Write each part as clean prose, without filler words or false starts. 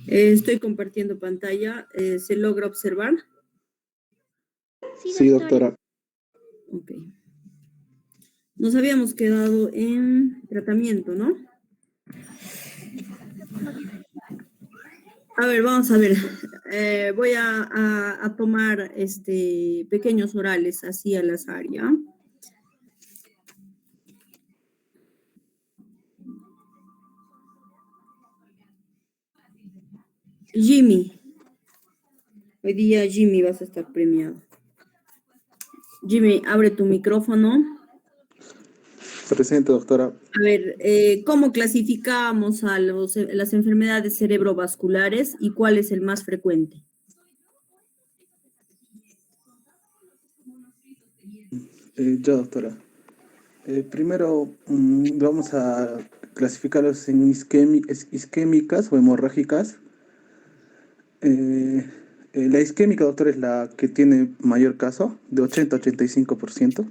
Estoy compartiendo pantalla. ¿Se logra observar? Sí, doctora. Ok. Nos habíamos quedado en tratamiento, ¿no? A ver, vamos a ver. Voy a tomar pequeños orales así al azar, ¿ya? Jimmy. Hoy día Jimmy vas a estar premiado. Jimmy, abre tu micrófono. Presente, doctora. A ver, ¿cómo clasificamos a las enfermedades cerebrovasculares y cuál es el más frecuente? Ya, doctora. Primero vamos a clasificarlos en isquémicas o hemorrágicas. La isquémica, doctora, es la que tiene mayor caso, de 80 a 85%.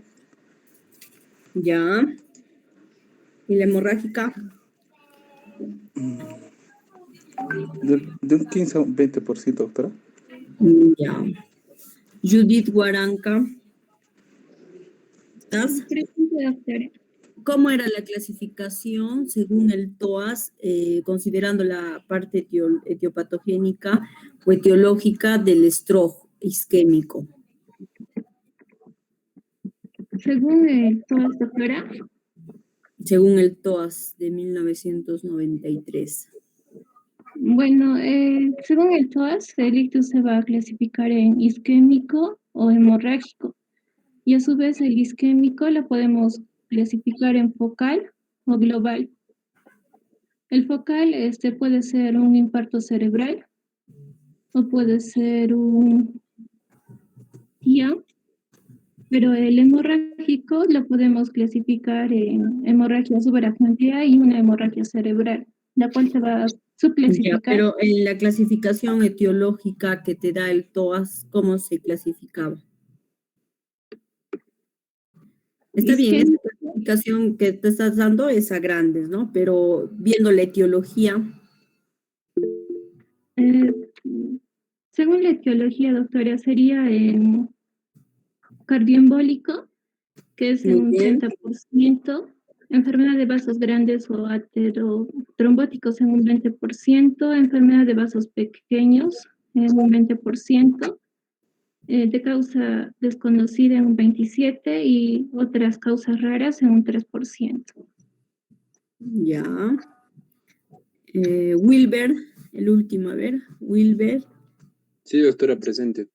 Ya. ¿Y la hemorrágica? De un 15 a un 20%, doctora. Ya. Judith Guaranca. ¿Estás? Presente, doctora. ¿Cómo era la clasificación según el TOAS, considerando la parte etiopatogénica o etiológica del stroke isquémico? Según el TOAS, doctora. Según el TOAS de 1993. Bueno, según el TOAS, el ictus se va a clasificar en isquémico o hemorrágico. Y a su vez el isquémico lo podemos clasificar en focal o global. El focal puede ser un infarto cerebral o puede ser un TIA, pero el hemorrágico lo podemos clasificar en hemorragia subaracnoidea y una hemorragia cerebral, la cual se va a Ya, subclasificar. pero en la clasificación etiológica que te da el TOAS, ¿cómo se clasificaba? Está bien, esa clasificación que te estás dando es a grandes, ¿no? Pero viendo la etiología. Según la etiología, doctora, sería en cardioembólico, que es en un 30%, enfermedad de vasos grandes o aterotrombóticos en un 20%, enfermedad de vasos pequeños en un 20%, de causa desconocida en un 27% y otras causas raras en un 3%. Ya. Wilber, el último, a ver, Wilber. Sí, doctora, presente.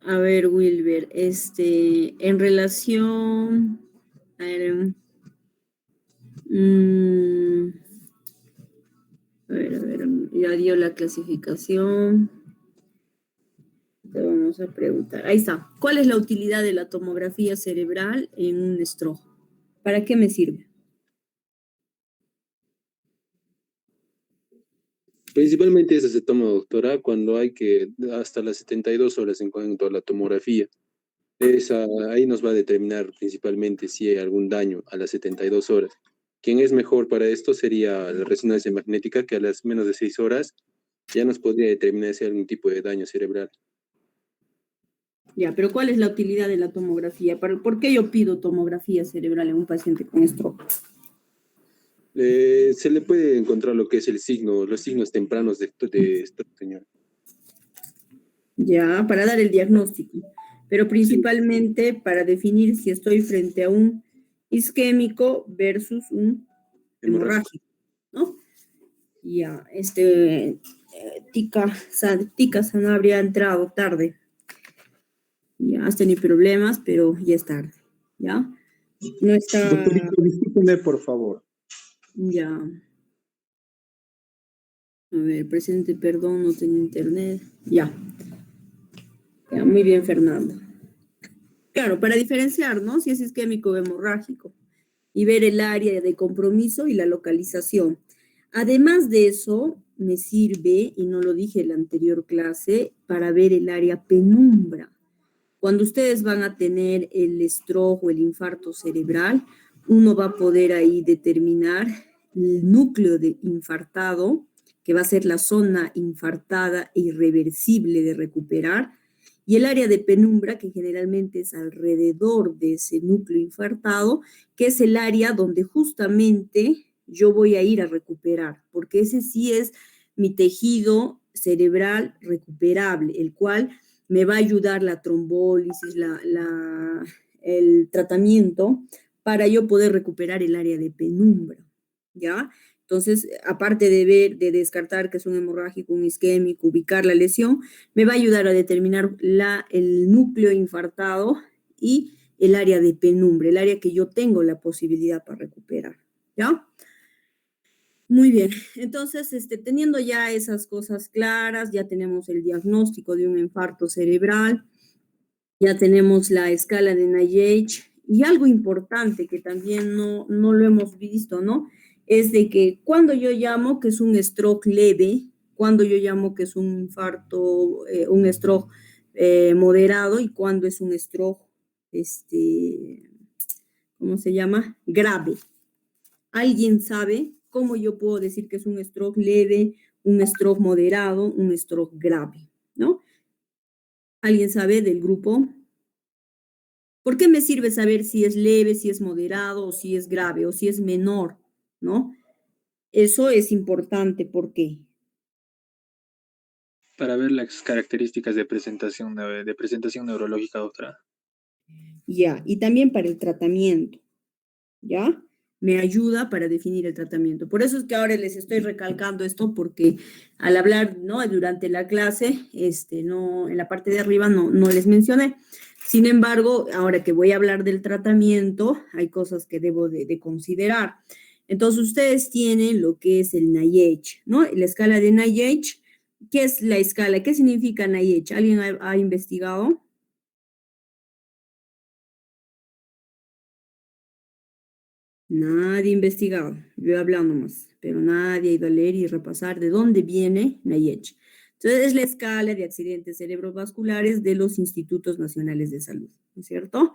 A ver, Wilber, en relación, a ver, ya dio la clasificación. Te vamos a preguntar. Ahí está. ¿Cuál es la utilidad de la tomografía cerebral en un stroke? ¿Para qué me sirve? Principalmente esa se toma, doctora, cuando hay que hasta las 72 horas en cuanto a la tomografía. Ahí nos va a determinar principalmente si hay algún daño a las 72 horas. Quien es mejor para esto sería la resonancia magnética, que a las menos de 6 horas ya nos podría determinar si hay algún tipo de daño cerebral. Ya, pero ¿cuál es la utilidad de la tomografía? ¿Por qué yo pido tomografía cerebral en un paciente con stroke? Se le puede encontrar lo que es los signos tempranos de stroke, señor. Ya, para dar el diagnóstico, pero principalmente para definir si estoy frente a un isquémico versus un hemorrágico, ¿no? Ya, Tica Sanabria ha entrado tarde. Ya has tenido problemas, pero ya es tarde, ¿ya? No está... Doctorito, discúlpeme, por favor. Ya. A ver, presente, perdón, no tengo internet. Ya. Ya, muy bien, Fernando. Claro, para diferenciar, ¿no? Si es isquémico o hemorrágico y ver el área de compromiso y la localización. Además de eso, me sirve, y no lo dije en la anterior clase, para ver el área penumbra. Cuando ustedes van a tener el stroke o el infarto cerebral, uno va a poder ahí determinar el núcleo de infartado que va a ser la zona infartada e irreversible de recuperar, y el área de penumbra, que generalmente es alrededor de ese núcleo infartado, que es el área donde justamente yo voy a ir a recuperar, porque ese sí es mi tejido cerebral recuperable, el cual me va a ayudar la trombólisis, el tratamiento para yo poder recuperar el área de penumbra, ¿ya? Entonces, aparte de ver, de descartar que es un hemorrágico, un isquémico, ubicar la lesión, me va a ayudar a determinar el núcleo infartado y el área de penumbra, el área que yo tengo la posibilidad para recuperar, ¿ya? Muy bien, entonces, teniendo ya esas cosas claras, ya tenemos el diagnóstico de un infarto cerebral, ya tenemos la escala de NIH, y algo importante que también no lo hemos visto, ¿no? Es de que cuando yo llamo que es un stroke leve, cuando yo llamo que es un infarto, un stroke moderado, y cuando es un stroke, ¿cómo se llama? Grave. ¿Alguien sabe cómo yo puedo decir que es un stroke leve, un stroke moderado, un stroke grave? ¿No? ¿Alguien sabe del grupo? ¿Por qué me sirve saber si es leve, si es moderado, o si es grave, o si es menor? ¿No? Eso es importante. ¿Por qué? Para ver las características de presentación neurológica, doctora. Ya, y también para el tratamiento, ¿ya? Me ayuda para definir el tratamiento. Por eso es que ahora les estoy recalcando esto, porque al hablar, ¿no? Durante la clase, no, en la parte de arriba no les mencioné. Sin embargo, ahora que voy a hablar del tratamiento, hay cosas que debo de considerar. Entonces, ustedes tienen lo que es el NIH, ¿no? La escala de NIH. ¿Qué es la escala? ¿Qué significa NIH? ¿Alguien ha investigado? Nadie ha investigado, yo he hablado nomás, pero nadie ha ido a leer y repasar de dónde viene NIH. Entonces, es la escala de accidentes cerebrovasculares de los Institutos Nacionales de Salud, ¿no es cierto?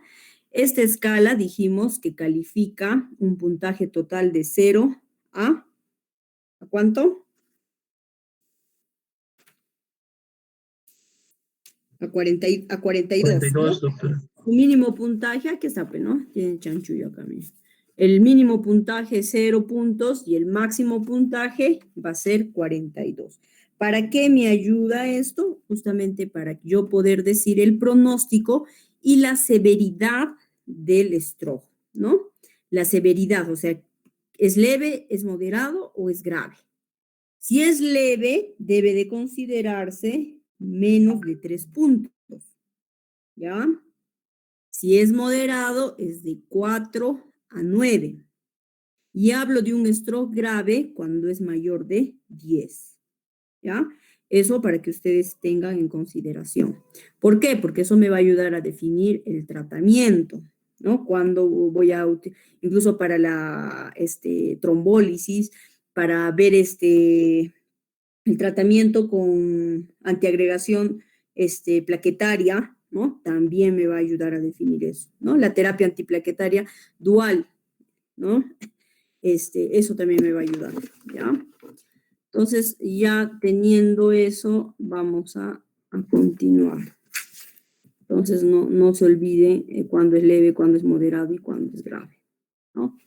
Esta escala dijimos que califica un puntaje total de 0 a ¿cuánto? A 42, 42, ¿no? doctora. Su mínimo puntaje, aquí está, ¿no? Tiene chanchullo acá, mira. El mínimo puntaje es 0 puntos y el máximo puntaje va a ser 42. ¿Para qué me ayuda esto? Justamente para yo poder decir el pronóstico y la severidad del stroke, ¿no? La severidad, o sea, ¿es leve, es moderado o es grave? Si es leve, debe de considerarse menos de 3 puntos, ¿ya? Si es moderado, es de 4 a 9. Y hablo de un stroke grave cuando es mayor de 10. ¿Ya? Eso para que ustedes tengan en consideración. ¿Por qué? Porque eso me va a ayudar a definir el tratamiento, ¿no? Cuando voy a, incluso para la trombólisis, para ver el tratamiento con antiagregación plaquetaria, ¿no? También me va a ayudar a definir eso, ¿no? La terapia antiplaquetaria dual, ¿no? Eso también me va a ayudar, ¿ya? Entonces, ya teniendo eso, vamos a continuar. Entonces, no se olvide cuándo es leve, cuándo es moderado y cuándo es grave, ¿no?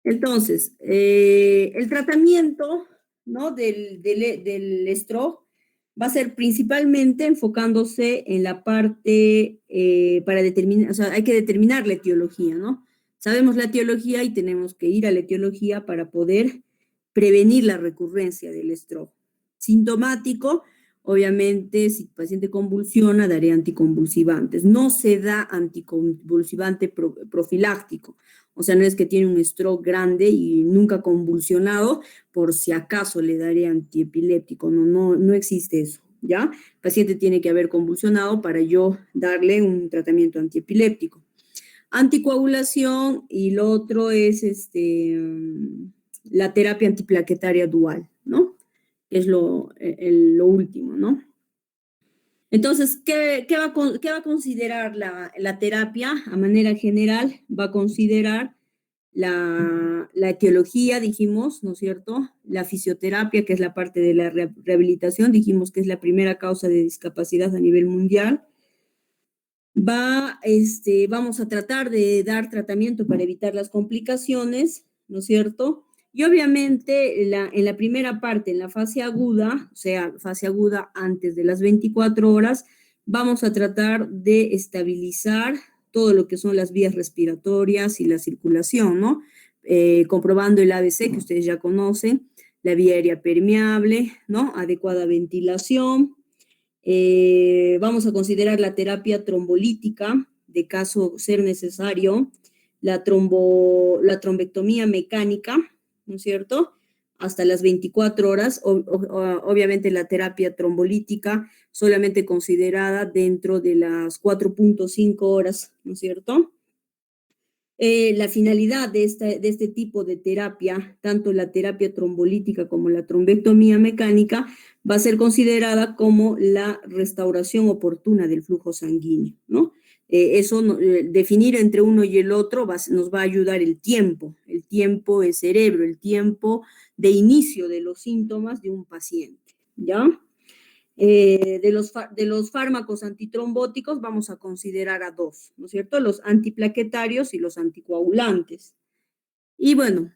Entonces, el tratamiento, ¿no? del stroke va a ser principalmente enfocándose en la parte para determinar, o sea, hay que determinar la etiología, ¿no? Sabemos la etiología y tenemos que ir a la etiología para poder prevenir la recurrencia del stroke. Sintomático, obviamente, si el paciente convulsiona, daré anticonvulsivantes. No se da anticonvulsivante profiláctico. O sea, no es que tiene un stroke grande y nunca convulsionado, por si acaso le daré antiepiléptico. No existe eso, ¿ya? El paciente tiene que haber convulsionado para yo darle un tratamiento antiepiléptico. Anticoagulación, y lo otro es la terapia antiplaquetaria dual, ¿no? Es lo último, ¿no? Entonces, ¿qué va a considerar la terapia? A manera general, va a considerar la etiología, dijimos, ¿no es cierto? La fisioterapia, que es la parte de la rehabilitación, dijimos que es la primera causa de discapacidad a nivel mundial. Vamos a tratar de dar tratamiento para evitar las complicaciones, ¿no es cierto? Y obviamente en la primera parte, en la fase aguda, o sea, fase aguda antes de las 24 horas, vamos a tratar de estabilizar todo lo que son las vías respiratorias y la circulación, ¿no? Comprobando el ABC que ustedes ya conocen, la vía aérea permeable, ¿no? Adecuada ventilación. Vamos a considerar la terapia trombolítica, de caso ser necesario, la trombectomía mecánica, ¿no es cierto? Hasta las 24 horas, obviamente la terapia trombolítica solamente considerada dentro de las 4.5 horas, ¿no es cierto? La finalidad de este tipo de terapia, tanto la terapia trombolítica como la trombectomía mecánica, va a ser considerada como la restauración oportuna del flujo sanguíneo, ¿no? Definir entre uno y el otro nos va a ayudar el tiempo del cerebro, el tiempo de inicio de los síntomas de un paciente, ¿ya? De los fármacos antitrombóticos vamos a considerar a dos, ¿no es cierto? Los antiplaquetarios y los anticoagulantes. Y bueno,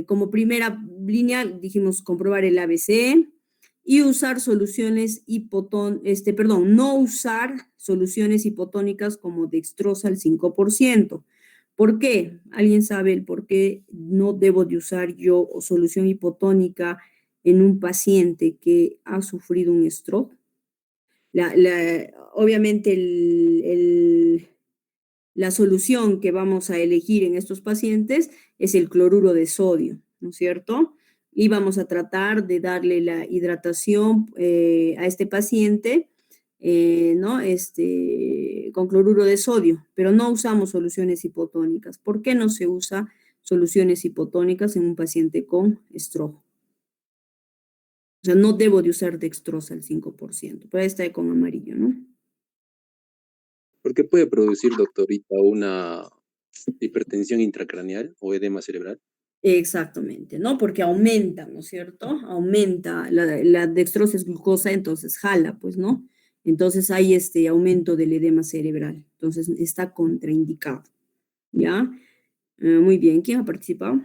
como primera línea dijimos comprobar el ABC y usar soluciones no usar soluciones hipotónicas como dextrosa al 5%. ¿Por qué? ¿Alguien sabe el por qué no debo de usar yo solución hipotónica en un paciente que ha sufrido un stroke? Obviamente la solución que vamos a elegir en estos pacientes es el cloruro de sodio, ¿no es cierto? Y vamos a tratar de darle la hidratación a este paciente, ¿no? Con cloruro de sodio, pero no usamos soluciones hipotónicas. ¿Por qué no se usa soluciones hipotónicas en un paciente con stroke? O sea, no debo de usar dextrosa al 5%, pero está con amarillo, ¿no? ¿Por qué puede producir, doctorita, una hipertensión intracraneal o edema cerebral? Exactamente, ¿no? Porque aumenta, ¿no es cierto? Aumenta, la dextrosa es glucosa, entonces jala, pues, ¿no? Entonces hay este aumento del edema cerebral, entonces está contraindicado, ¿ya? Muy bien, ¿quién ha participado?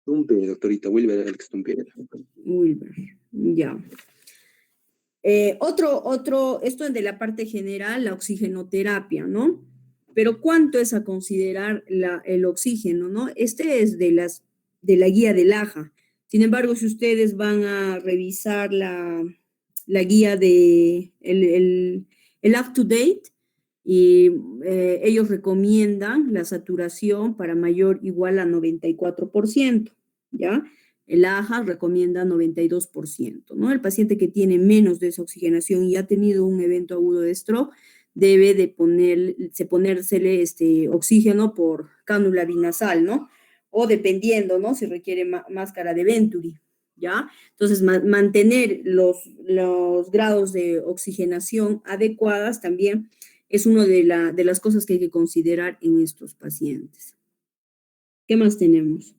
Tumpe, doctorita, Wilber Alex Tumpiera. Wilber, ya. Esto es de la parte general, la oxigenoterapia, ¿no? Pero ¿cuánto es a considerar el oxígeno, no? Este es de la guía del AJA. Sin embargo, si ustedes van a revisar la guía de el up to date, y ellos recomiendan la saturación para mayor o igual a 94%, ¿ya? El AJA recomienda 92%, ¿no? El paciente que tiene menos desoxigenación y ha tenido un evento agudo de stroke debe de ponérsele oxígeno por cánula binasal, ¿no? O dependiendo, ¿no? Si requiere máscara de Venturi, ¿ya? Entonces, mantener los grados de oxigenación adecuadas también es una de las cosas que hay que considerar en estos pacientes. ¿Qué más tenemos?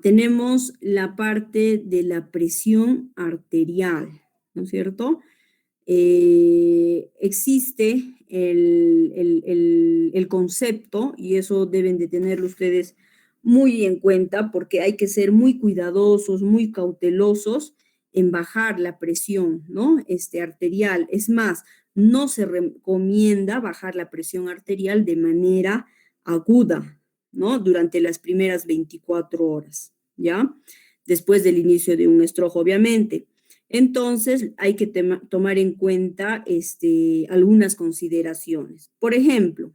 Tenemos la parte de la presión arterial, ¿no es cierto? Existe el concepto, y eso deben de tenerlo ustedes muy en cuenta, porque hay que ser muy cuidadosos, muy cautelosos en bajar la presión, ¿no? Arterial. Es más, no se recomienda bajar la presión arterial de manera aguda, ¿no? Durante las primeras 24 horas, ¿ya? Después del inicio de un stroke, obviamente. Entonces, hay que tomar en cuenta algunas consideraciones. Por ejemplo,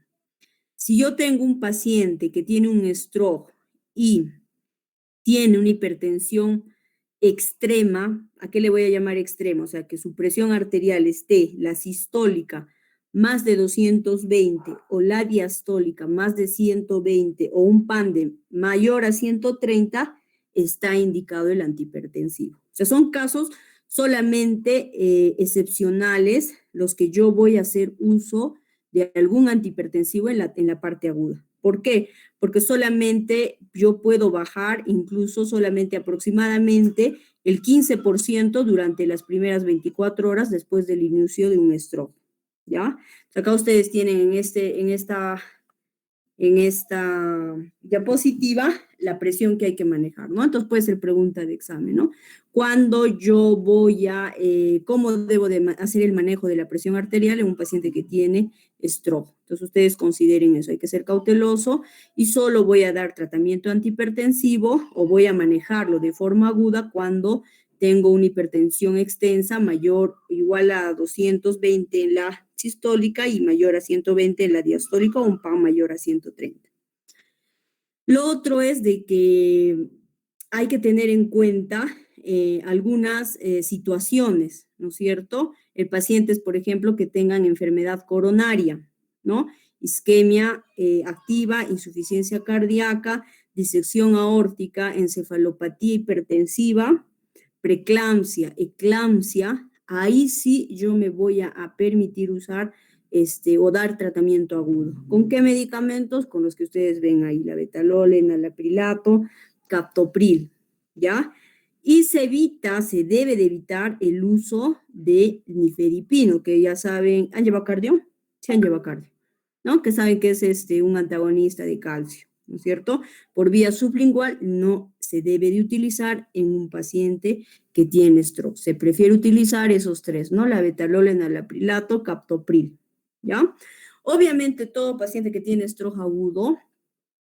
si yo tengo un paciente que tiene un stroke y tiene una hipertensión extrema, ¿a qué le voy a llamar extrema? O sea, que su presión arterial esté, la sistólica, más de 220 o la diastólica más de 120 o un PANDE mayor a 130, está indicado el antihipertensivo. O sea, son casos solamente excepcionales los que yo voy a hacer uso de algún antihipertensivo en la parte aguda. ¿Por qué? Porque solamente yo puedo bajar incluso solamente aproximadamente el 15% durante las primeras 24 horas después del inicio de un stroke, ¿ya? Acá ustedes tienen en esta diapositiva la presión que hay que manejar, ¿no? Entonces puede ser pregunta de examen, ¿no? ¿Cuándo yo voy a, cómo debo de hacer el manejo de la presión arterial en un paciente que tiene stroke? Entonces ustedes consideren eso, hay que ser cauteloso y solo voy a dar tratamiento antihipertensivo o voy a manejarlo de forma aguda cuando tengo una hipertensión extensa mayor o igual a 220 en la sistólica y mayor a 120 en la diastólica o un PAN mayor a 130. Lo otro es de que hay que tener en cuenta algunas situaciones, ¿no es cierto? Pacientes, por ejemplo, que tengan enfermedad coronaria, ¿no? Isquemia activa, insuficiencia cardíaca, disección aórtica, encefalopatía hipertensiva, preeclampsia, eclampsia, ahí sí yo me voy a permitir usar o dar tratamiento agudo. ¿Con qué medicamentos? Con los que ustedes ven ahí, la betalol, enalaprilato, captopril, ¿ya? Y se debe de evitar el uso de nifedipino, que ya saben, ¿han llevado cardio? Sí han llevado cardio, ¿no? Que saben que es un antagonista de calcio, ¿no es cierto? Por vía sublingual no se debe de utilizar en un paciente que tiene stroke. Se prefiere utilizar esos tres, ¿no? La betalol, enalaprilato, captopril, ¿ya? Obviamente todo paciente que tiene stroke agudo,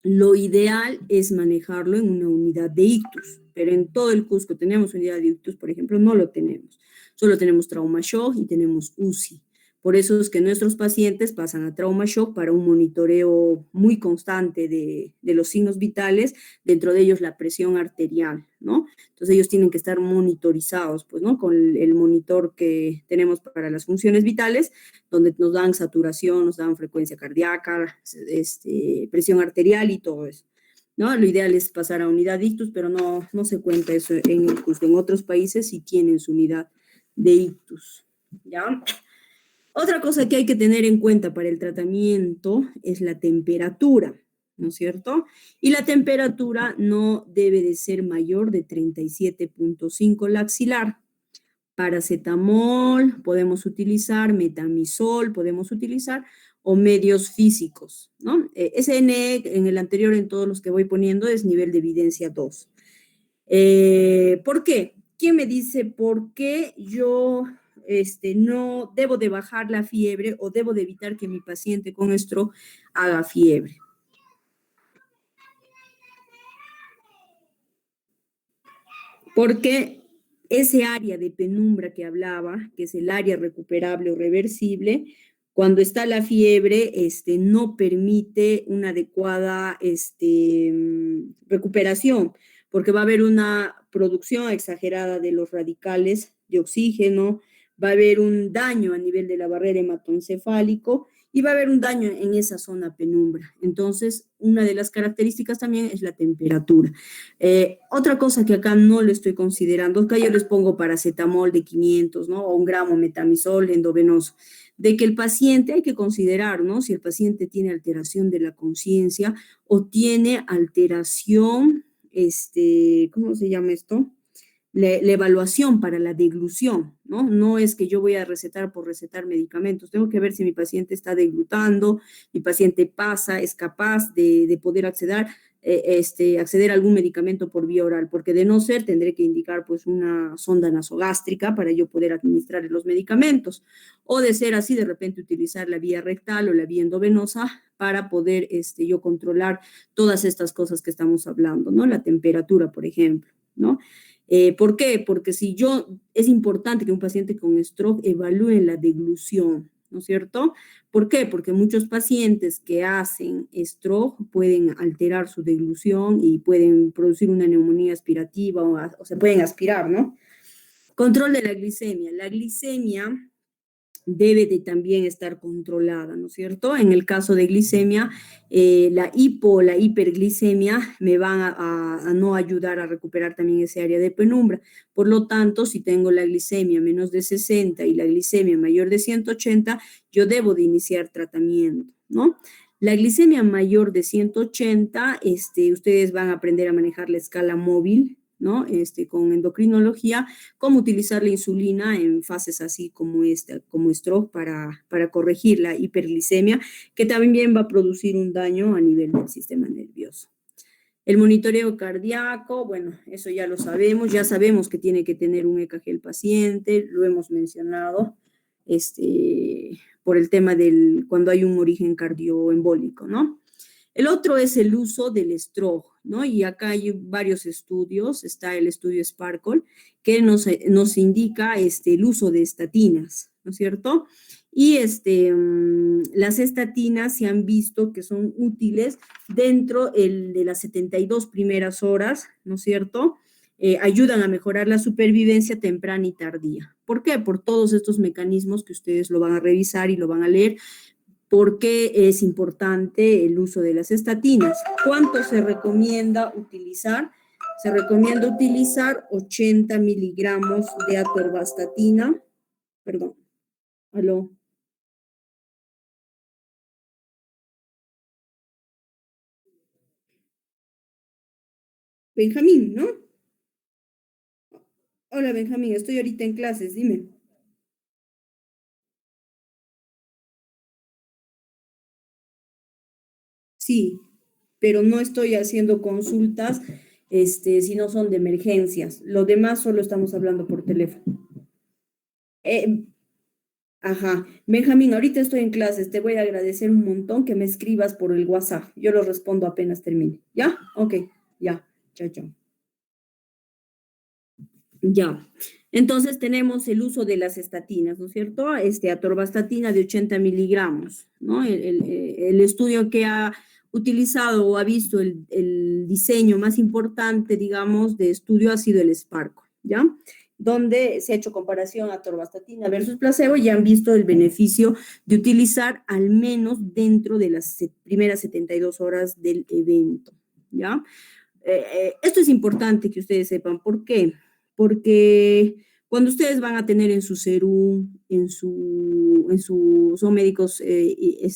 lo ideal es manejarlo en una unidad de ictus, pero en todo el Cusco tenemos unidad de ictus, por ejemplo, no lo tenemos. Solo tenemos trauma shock y tenemos UCI. Por eso es que nuestros pacientes pasan a trauma shock para un monitoreo muy constante de los signos vitales, dentro de ellos la presión arterial, ¿no? Entonces ellos tienen que estar monitorizados, pues, ¿no? Con el monitor que tenemos para las funciones vitales, donde nos dan saturación, nos dan frecuencia cardíaca, presión arterial y todo eso, ¿no? Lo ideal es pasar a unidad de ictus, pero no se cuenta eso en el Cusco. En otros países sí tienen su unidad de ictus, ¿ya? Otra cosa que hay que tener en cuenta para el tratamiento es la temperatura, ¿no es cierto? Y la temperatura no debe de ser mayor de 37.5 la axilar. Paracetamol podemos utilizar, metamisol podemos utilizar, o medios físicos, ¿no? SNE en el anterior, en todos los que voy poniendo, es nivel de evidencia 2. ¿Por qué? ¿Quién me dice por qué yo no debo de bajar la fiebre o debo de evitar que mi paciente con stroke haga fiebre? Porque ese área de penumbra que hablaba, que es el área recuperable o reversible, cuando está la fiebre, no permite una adecuada recuperación, porque va a haber una producción exagerada de los radicales de oxígeno, va a haber un daño a nivel de la barrera hematoencefálico y va a haber un daño en esa zona penumbra. Entonces, una de las características también es la temperatura. Otra cosa que acá no lo estoy considerando, acá yo les pongo paracetamol de 500, ¿no? O 1 gramo metamisol endovenoso, de que el paciente, hay que considerar, ¿no? Si el paciente tiene alteración de la conciencia o tiene alteración, ¿cómo se llama esto? La evaluación para la deglución, ¿no? No es que yo voy a recetar por recetar medicamentos, tengo que ver si mi paciente está deglutando, mi paciente es capaz de poder acceder a algún medicamento por vía oral, porque de no ser, tendré que indicar pues una sonda nasogástrica para yo poder administrar los medicamentos, o de ser así, de repente utilizar la vía rectal o la vía endovenosa para poder yo controlar todas estas cosas que estamos hablando, ¿no? La temperatura, por ejemplo, ¿no? ¿Por qué? Porque es importante que un paciente con stroke evalúe la deglución, ¿no es cierto? ¿Por qué? Porque muchos pacientes que hacen stroke pueden alterar su deglución y pueden producir una neumonía aspirativa o se pueden aspirar, ¿no? Control de la glicemia. La glicemia debe de también estar controlada, ¿no es cierto? En el caso de glicemia, la hiperglicemia me van a no ayudar a recuperar también ese área de penumbra. Por lo tanto, si tengo la glicemia menos de 60 y la glicemia mayor de 180, yo debo de iniciar tratamiento, ¿no? La glicemia mayor de 180, ustedes van a aprender a manejar la escala móvil, ¿no? Con endocrinología, cómo utilizar la insulina en fases así como esta, como stroke para corregir la hiperglicemia, que también va a producir un daño a nivel del sistema nervioso. El monitoreo cardíaco, bueno, eso ya lo sabemos, ya sabemos que tiene que tener un EKG el paciente, lo hemos mencionado, por el tema del cuando hay un origen cardioembólico, ¿no? El otro es el uso del stroke, ¿no? Y acá hay varios estudios, está el estudio Sparkle, que nos indica el uso de estatinas, ¿no es cierto? Y las estatinas se han visto que son útiles dentro de las 72 primeras horas, ¿no es cierto? Ayudan a mejorar la supervivencia temprana y tardía. ¿Por qué? Por todos estos mecanismos que ustedes lo van a revisar y lo van a leer. ¿Por qué es importante el uso de las estatinas? ¿Cuánto se recomienda utilizar? Se recomienda utilizar 80 miligramos de atorvastatina. Perdón. Aló. Benjamín, ¿no? Hola, Benjamín, estoy ahorita en clases, dime. Sí, pero no estoy haciendo consultas, si no son de emergencias. Lo demás solo estamos hablando por teléfono. Ajá. Benjamín, ahorita estoy en clases, te voy a agradecer un montón que me escribas por el WhatsApp. Yo lo respondo apenas termine. ¿Ya? Ok, ya. Chao, chao. Ya. Entonces tenemos el uso de las estatinas, ¿no es cierto? Atorvastatina de 80 miligramos, ¿no? El estudio que ha utilizado o ha visto el diseño más importante, digamos, de estudio ha sido el Sparkle, ¿ya? Donde se ha hecho comparación a atorvastatina versus placebo y han visto el beneficio de utilizar al menos dentro de las primeras 72 horas del evento, ¿ya? Esto es importante que ustedes sepan. ¿Por qué? Porque cuando ustedes van a tener en su serum, son médicos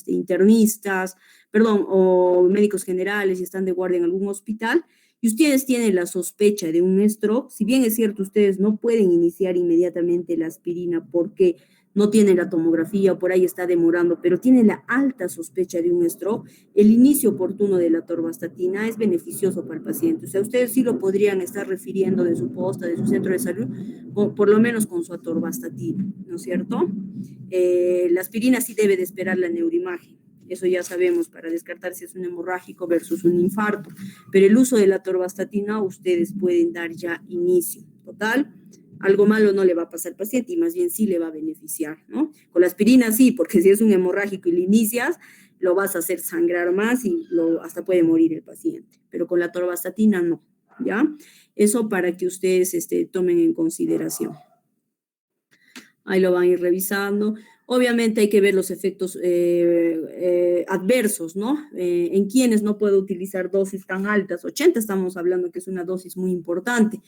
internistas, perdón, o médicos generales y están de guardia en algún hospital, y ustedes tienen la sospecha de un stroke, si bien es cierto, ustedes no pueden iniciar inmediatamente la aspirina porque no tienen la tomografía o por ahí está demorando, pero tienen la alta sospecha de un stroke, el inicio oportuno de la atorvastatina es beneficioso para el paciente. O sea, ustedes sí lo podrían estar refiriendo de su posta, de su centro de salud, por lo menos con su atorvastatina, ¿no es cierto? La aspirina sí debe de esperar la neuroimagen. Eso ya sabemos para descartar si es un hemorrágico versus un infarto. Pero el uso de la atorvastatina ustedes pueden dar ya inicio. Total, algo malo no le va a pasar al paciente y más bien sí le va a beneficiar, ¿no? Con la aspirina sí, porque si es un hemorrágico y le inicias, lo vas a hacer sangrar más y hasta puede morir el paciente. Pero con la atorvastatina no, ¿ya? Eso para que ustedes tomen en consideración. Ahí lo van a ir revisando. Obviamente hay que ver los efectos adversos, ¿no? En quienes no puedo utilizar dosis tan altas. 80 estamos hablando que es una dosis muy importante,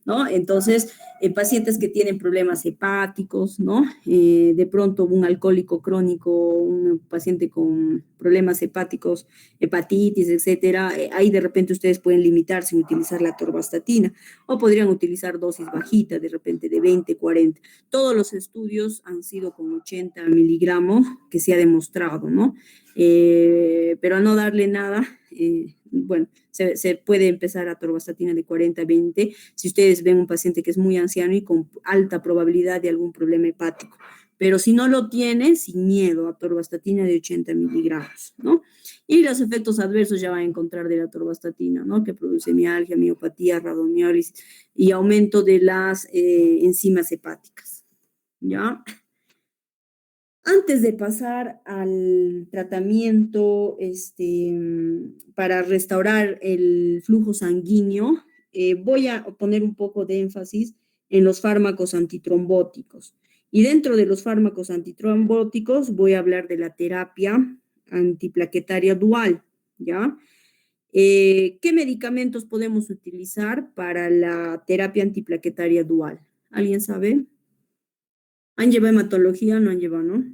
¿no? Entonces, pacientes que tienen problemas hepáticos, ¿no? De pronto un alcohólico crónico, un paciente con problemas hepáticos, hepatitis, etcétera, ahí de repente ustedes pueden limitarse en utilizar la atorvastatina o podrían utilizar dosis bajitas, de repente de 20, 40. Todos los estudios han sido con 80 miligramos, que se ha demostrado, ¿no? Pero a no darle nada, bueno, se puede empezar atorvastatina de 40 a 20 si ustedes ven un paciente que es muy anciano y con alta probabilidad de algún problema hepático. Pero si no lo tiene, sin miedo, atorvastatina de 80 miligramos, ¿no? Y los efectos adversos ya van a encontrar de la atorvastatina, ¿no? Que produce mialgia, miopatía, rhabdomiólisis y aumento de las enzimas hepáticas, ¿ya? Antes de pasar al tratamiento para restaurar el flujo sanguíneo, voy a poner un poco de énfasis en los fármacos antitrombóticos. Y dentro de los fármacos antitrombóticos voy a hablar de la terapia antiplaquetaria dual, ¿ya? ¿Qué medicamentos podemos utilizar para la terapia antiplaquetaria dual? ¿Alguien sabe? ¿Han llevado hematología? No han llevado, ¿no?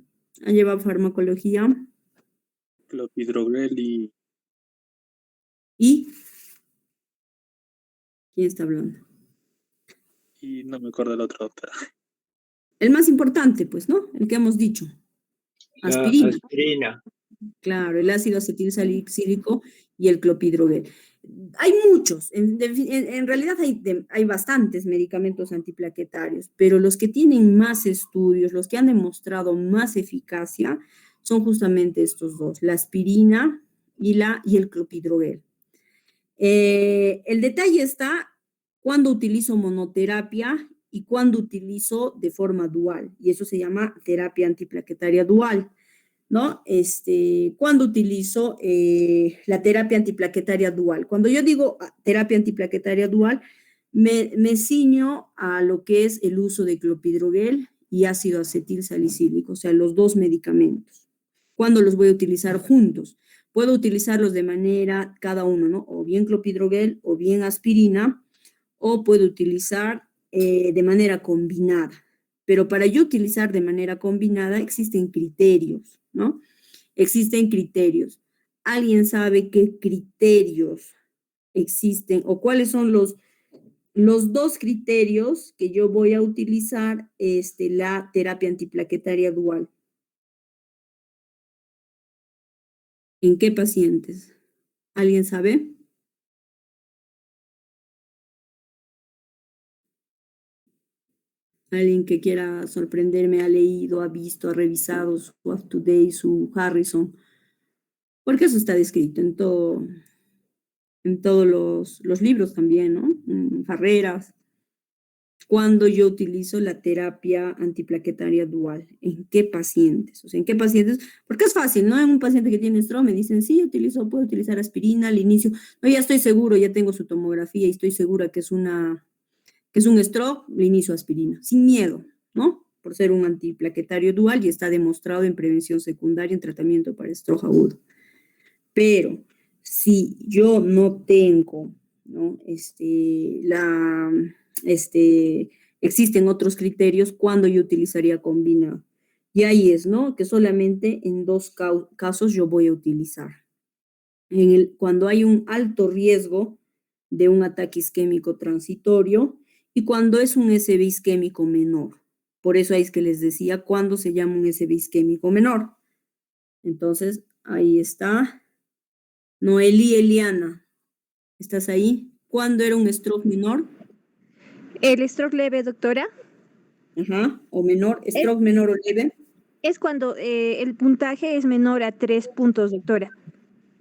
¿Han llevado farmacología? clopidogrel y ¿Y quién está hablando? no me acuerdo la otra doctora. El más importante, pues, ¿no? El que hemos dicho. Aspirina. Aspirina. Claro, el ácido acetilsalicílico y el clopidogrel. Hay muchos, en realidad hay bastantes medicamentos antiplaquetarios, pero los que tienen más estudios, los que han demostrado más eficacia, son justamente estos dos, la aspirina y el clopidogrel. El detalle está cuando utilizo monoterapia y cuando utilizo de forma dual, y eso se llama terapia antiplaquetaria dual, ¿no? Cuando utilizo la terapia antiplaquetaria dual. Cuando yo digo terapia antiplaquetaria dual, me ciño a lo que es el uso de clopidogrel y ácido acetilsalicílico, o sea, los dos medicamentos. ¿Cuándo los voy a utilizar juntos? Puedo utilizarlos de manera, cada uno, ¿no? O bien clopidogrel o bien aspirina, o puedo utilizar de manera combinada. Pero para yo utilizar de manera combinada existen criterios, ¿no? Existen criterios. ¿Alguien sabe qué criterios existen o cuáles son los dos criterios que yo voy a utilizar la terapia antiplaquetaria dual? ¿En qué pacientes? ¿Alguien sabe? Alguien que quiera sorprenderme, ha leído, ha visto, ha revisado su Up to Date, su Harrison, porque eso está descrito en todos los libros también, ¿no? En Farreras. Cuando yo utilizo la terapia antiplaquetaria dual, ¿en qué pacientes? O sea, ¿en qué pacientes? Porque es fácil, ¿no? En un paciente que tiene stroke me dicen, sí, puedo utilizar aspirina al inicio. No, ya estoy seguro, ya tengo su tomografía y estoy segura que es un stroke, le inicio aspirina, sin miedo, ¿no? Por ser un antiplaquetario dual y está demostrado en prevención secundaria en tratamiento para stroke agudo. Pero si yo no tengo, ¿no? Existen otros criterios cuando yo utilizaría combinado. Y ahí es, ¿no? Que solamente en dos casos yo voy a utilizar. Cuando hay un alto riesgo de un ataque isquémico transitorio y cuando es un SB isquémico menor. Por eso ahí es que les decía cuándo se llama un SB isquémico menor. Entonces, ahí está. Noelí Eliana, ¿estás ahí? ¿Cuándo era un stroke menor? El stroke leve, doctora, Ajá, o menor, stroke menor o leve. es cuando el puntaje es menor a 3 puntos, doctora.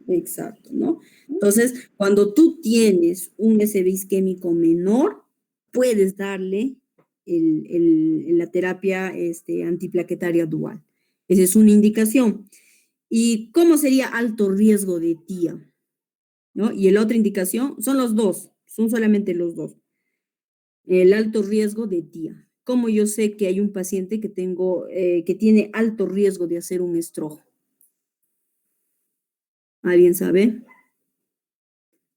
Exacto, ¿no? Entonces, cuando tú tienes un SB isquémico menor, puedes darle la terapia antiplaquetaria dual. Esa es una indicación. ¿Y cómo sería alto riesgo de TIA? ¿No? Y la otra indicación son los dos, son solamente los dos. El alto riesgo de TIA. ¿Cómo yo sé que hay un paciente que tiene alto riesgo de hacer un stroke? ¿Alguien sabe?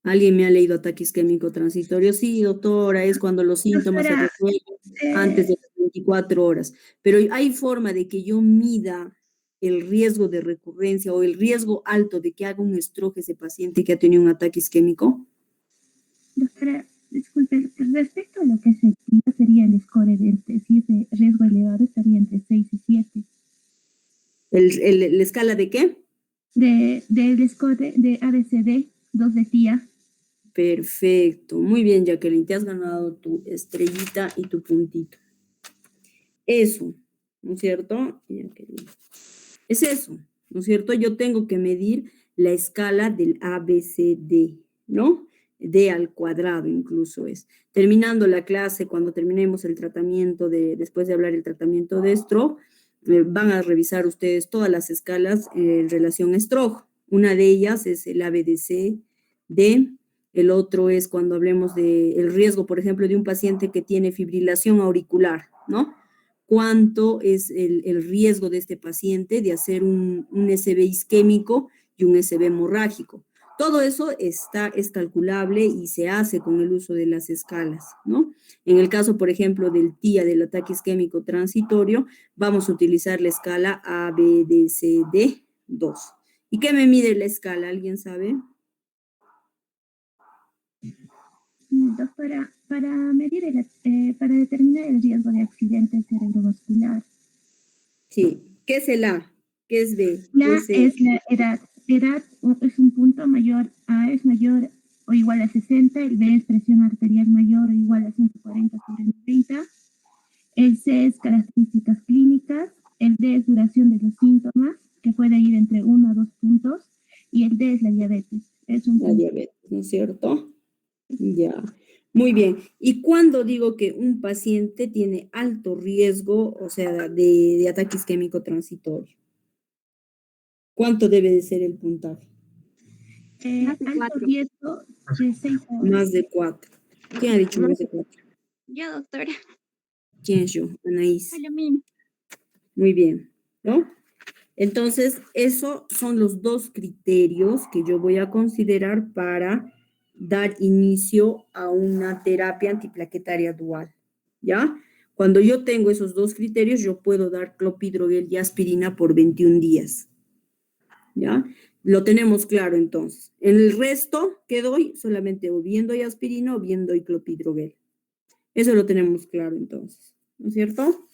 ¿Alguien me ha leído ataque isquémico transitorio? Sí, doctora, es cuando los síntomas se resuelven antes de las 24 horas. Pero hay forma de que yo mida el riesgo de recurrencia o el riesgo alto de que haga un stroke ese paciente que ha tenido un ataque isquémico. Doctora, disculpe, respecto a lo que sería el score si es de riesgo elevado, estaría entre 6 y 7. ¿La escala de qué? Del score de ABCD, 2 de TIA. Perfecto, muy bien, Jacqueline, te has ganado tu estrellita y tu puntito. Eso, ¿no es cierto? Es eso, ¿no es cierto? Yo tengo que medir la escala del ABCD, ¿no? D al cuadrado incluso es. Terminando la clase, cuando terminemos el tratamiento después de hablar el tratamiento de stroke, van a revisar ustedes todas las escalas en relación a stroke. Una de ellas es el ABDC-D. El otro es cuando hablemos del riesgo, por ejemplo, de un paciente que tiene fibrilación auricular, ¿no? ¿Cuánto es el riesgo de este paciente de hacer un SB isquémico y un SB hemorrágico? Todo eso es calculable y se hace con el uso de las escalas, ¿no? En el caso, por ejemplo, del TIA, del ataque isquémico transitorio, vamos a utilizar la escala ABDCD2. ¿Y qué me mide la escala? ¿Alguien sabe? Doctora, para determinar el riesgo de accidente cerebrovascular, Sí. ¿Qué es el A? ¿Qué es B? ¿Qué la es C? es la edad. Edad es un punto mayor, A es mayor o igual a 60, el B es presión arterial mayor o igual a 140 sobre 90, el C es características clínicas, el D es duración de los síntomas, que puede ir entre 1 a 2 puntos, y el D es la diabetes. Es un La punto. diabetes, ¿no es cierto? Ya. Muy bien. ¿Y cuándo digo que un paciente tiene alto riesgo, o sea, de ataque isquémico transitorio? ¿Cuánto debe de ser el puntaje? Más de Alto 4. riesgo de 6 a 8. Más de 4. ¿Quién ha dicho más de 4? Yo, doctora. ¿Quién es yo? Anaís. A lo mismo. Muy bien, ¿no? Entonces, esos son los dos criterios que yo voy a considerar para dar inicio a una terapia antiplaquetaria dual, ¿ya? Cuando yo tengo esos dos criterios, yo puedo dar clopidogrel y aspirina por 21 días, ¿ya? Lo tenemos claro entonces. En el resto, ¿qué doy? Solamente o bien doy aspirina o bien doy clopidogrel. Eso lo tenemos claro entonces, ¿no es cierto?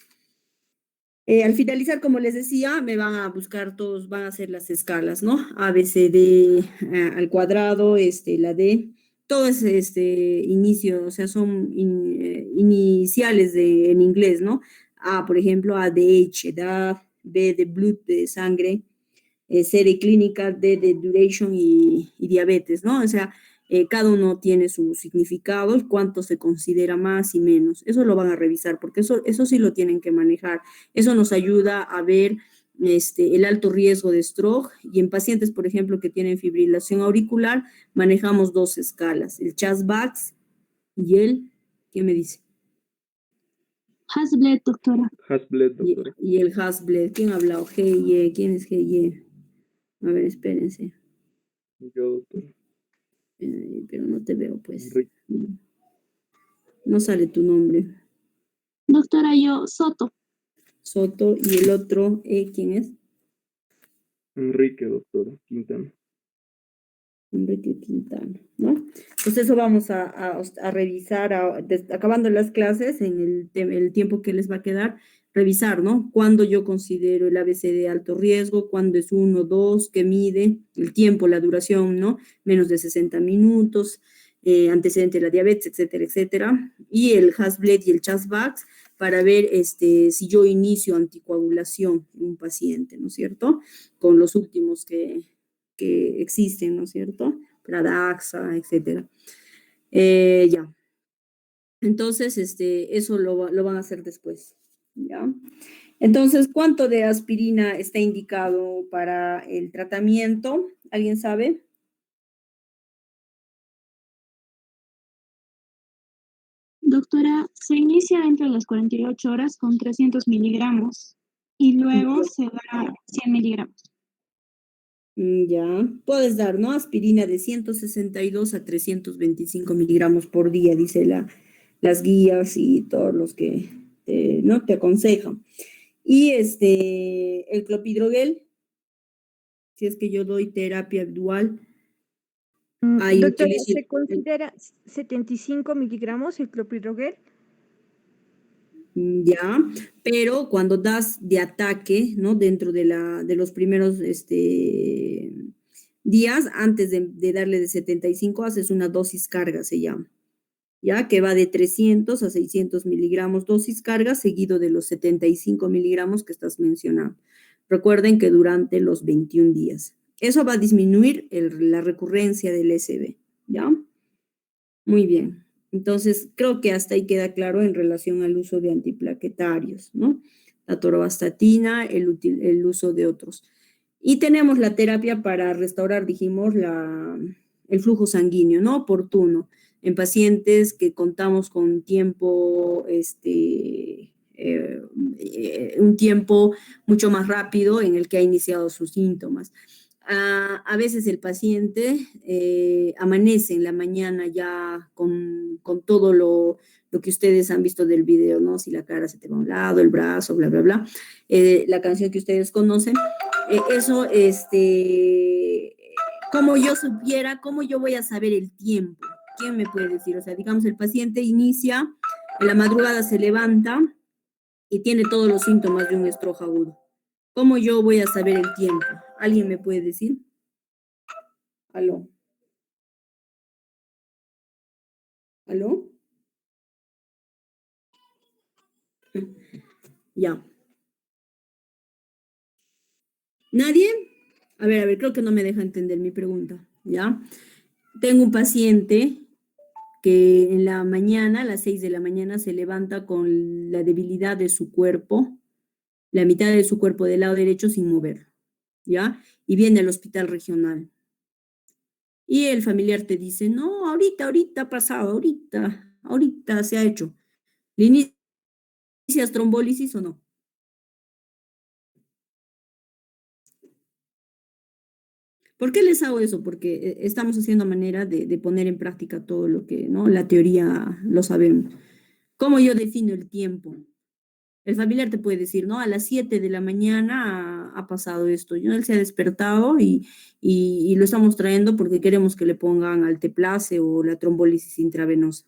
Al finalizar, como les decía, me van a buscar todos, van a hacer las escalas, ¿no? A, B, C, D al cuadrado, la D, todo es inicio, o sea, son iniciales en inglés, ¿no? A, por ejemplo, A de H, edad, B de blood, de sangre, C de clínica, D de duration y diabetes, ¿no? O sea, cada uno tiene su significado y cuánto se considera más y menos. Eso lo van a revisar porque eso sí lo tienen que manejar. Eso nos ayuda a ver el alto riesgo de stroke y en pacientes, por ejemplo, que tienen fibrilación auricular, manejamos dos escalas, el CHAS-BAX y el, ¿qué me dice? Hasbled, doctora. Hasbled, doctora. Y el Hasbled. ¿Quién ha hablado? G y E. ¿Quién es G y E? A ver, espérense. Yo, doctora. Pero no te veo, pues. Enrique. No sale tu nombre. Doctora, yo, Soto. Soto. Y el otro, ¿quién es? Enrique, doctora. Quintana. Enrique Quintana, ¿no? Pues eso vamos a revisar, acabando las clases, en el tiempo que les va a quedar, revisar, ¿no? Cuándo yo considero el ABC de alto riesgo, cuándo es 1, 2, qué mide, el tiempo, la duración, ¿no? Menos de 60 minutos, antecedente de la diabetes, etcétera, etcétera. Y el Hasbled y el CHAS-BAX para ver si yo inicio anticoagulación en un paciente, ¿no es cierto? Con los últimos que existen, ¿no es cierto? Pradaxa, etcétera. Ya. Entonces, eso lo van a hacer después, ¿ya? Entonces, ¿cuánto de aspirina está indicado para el tratamiento? ¿Alguien sabe? Doctora, se inicia dentro de las 48 horas con 300 miligramos y luego se va a 100 miligramos. Ya, puedes dar, ¿no? Aspirina de 162 a 325 miligramos por día, dice las guías y todos los que no te aconsejan. Y el clopidogrel, si es que yo doy terapia dual, ahí Doctora, utilizo ¿se considera 75 miligramos el clopidogrel? ya, pero cuando das de ataque, ¿no? Dentro de los primeros días, antes de darle de 75, haces una dosis carga, se llama, ya, que va de 300 a 600 miligramos dosis carga, seguido de los 75 miligramos que estás mencionando. Recuerden que durante los 21 días. Eso va a disminuir la recurrencia del SB, ¿ya? Muy bien. Entonces, creo que hasta ahí queda claro en relación al uso de antiplaquetarios, ¿no? La atorvastatina, el uso de otros. Y tenemos la terapia para restaurar, dijimos, el flujo sanguíneo, ¿no? Oportuno, en pacientes que contamos con tiempo, un tiempo mucho más rápido en el que ha iniciado sus síntomas. A veces el paciente amanece en la mañana ya con todo lo que ustedes han visto del video, ¿no? Si la cara se te va a un lado, el brazo, bla, bla, bla. La canción que ustedes conocen. Eso, como yo supiera, cómo yo voy a saber el tiempo. ¿Quién me puede decir? O sea, digamos, el paciente inicia, en la madrugada se levanta y tiene todos los síntomas de un stroke agudo. ¿Cómo yo voy a saber el tiempo? ¿Alguien me puede decir? ¿Aló? ¿Aló? Ya. ¿Nadie? A ver, creo que no me deja entender mi pregunta, ¿ya? Tengo un paciente que en la mañana, a las 6 de la mañana, se levanta con la debilidad de su cuerpo, la mitad de su cuerpo del lado derecho sin mover, ¿ya? Y viene al hospital regional. Y el familiar te dice, no, ahorita ha pasado, ahorita se ha hecho. ¿Le inicias trombólisis o no? ¿Por qué les hago eso? Porque estamos haciendo manera de poner en práctica todo lo que, ¿no? La teoría lo sabemos. ¿Cómo yo defino el tiempo? El familiar te puede decir, ¿no? A las 7 de la mañana ha pasado esto, ¿no? Él se ha despertado y lo estamos trayendo porque queremos que le pongan alteplase o la trombólisis intravenosa.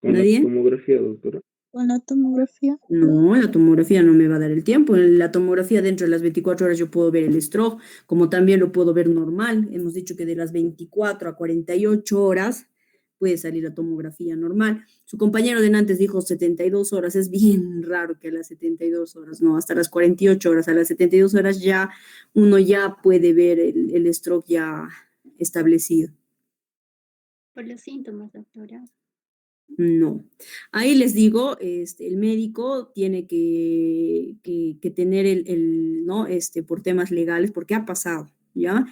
Con la ¿Nadie? tomografía, doctora. Con la tomografía. No, la tomografía no me va a dar el tiempo. En la tomografía dentro de las 24 horas yo puedo ver el stroke, como también lo puedo ver normal. Hemos dicho que de las 24 a 48 horas puede salir la tomografía normal. Su compañero de antes dijo 72 horas. Es bien raro que a las 72 horas, no, hasta las 48 horas. A las 72 horas ya uno ya puede ver el stroke ya establecido. Por los síntomas, doctora. No. Ahí les digo, el médico tiene que tener ¿no? Por temas legales, porque ha pasado, ¿ya?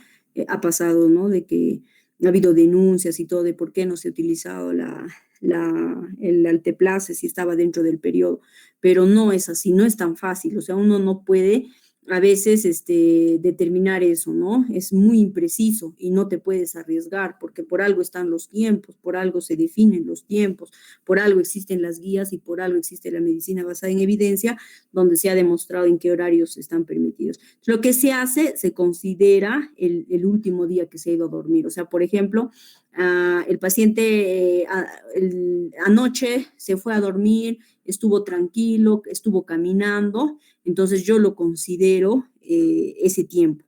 Ha pasado, ¿no? De que ha habido denuncias y todo de por qué no se ha utilizado el alteplase si estaba dentro del periodo, pero no es así, no es tan fácil, o sea, uno no puede a veces determinar eso, ¿no? Es muy impreciso y no te puedes arriesgar porque por algo están los tiempos, por algo se definen los tiempos, por algo existen las guías y por algo existe la medicina basada en evidencia donde se ha demostrado en qué horarios están permitidos. Lo que se hace, se considera el último día que se ha ido a dormir. O sea, por ejemplo, el paciente anoche se fue a dormir, estuvo tranquilo, estuvo caminando, entonces yo lo considero ese tiempo.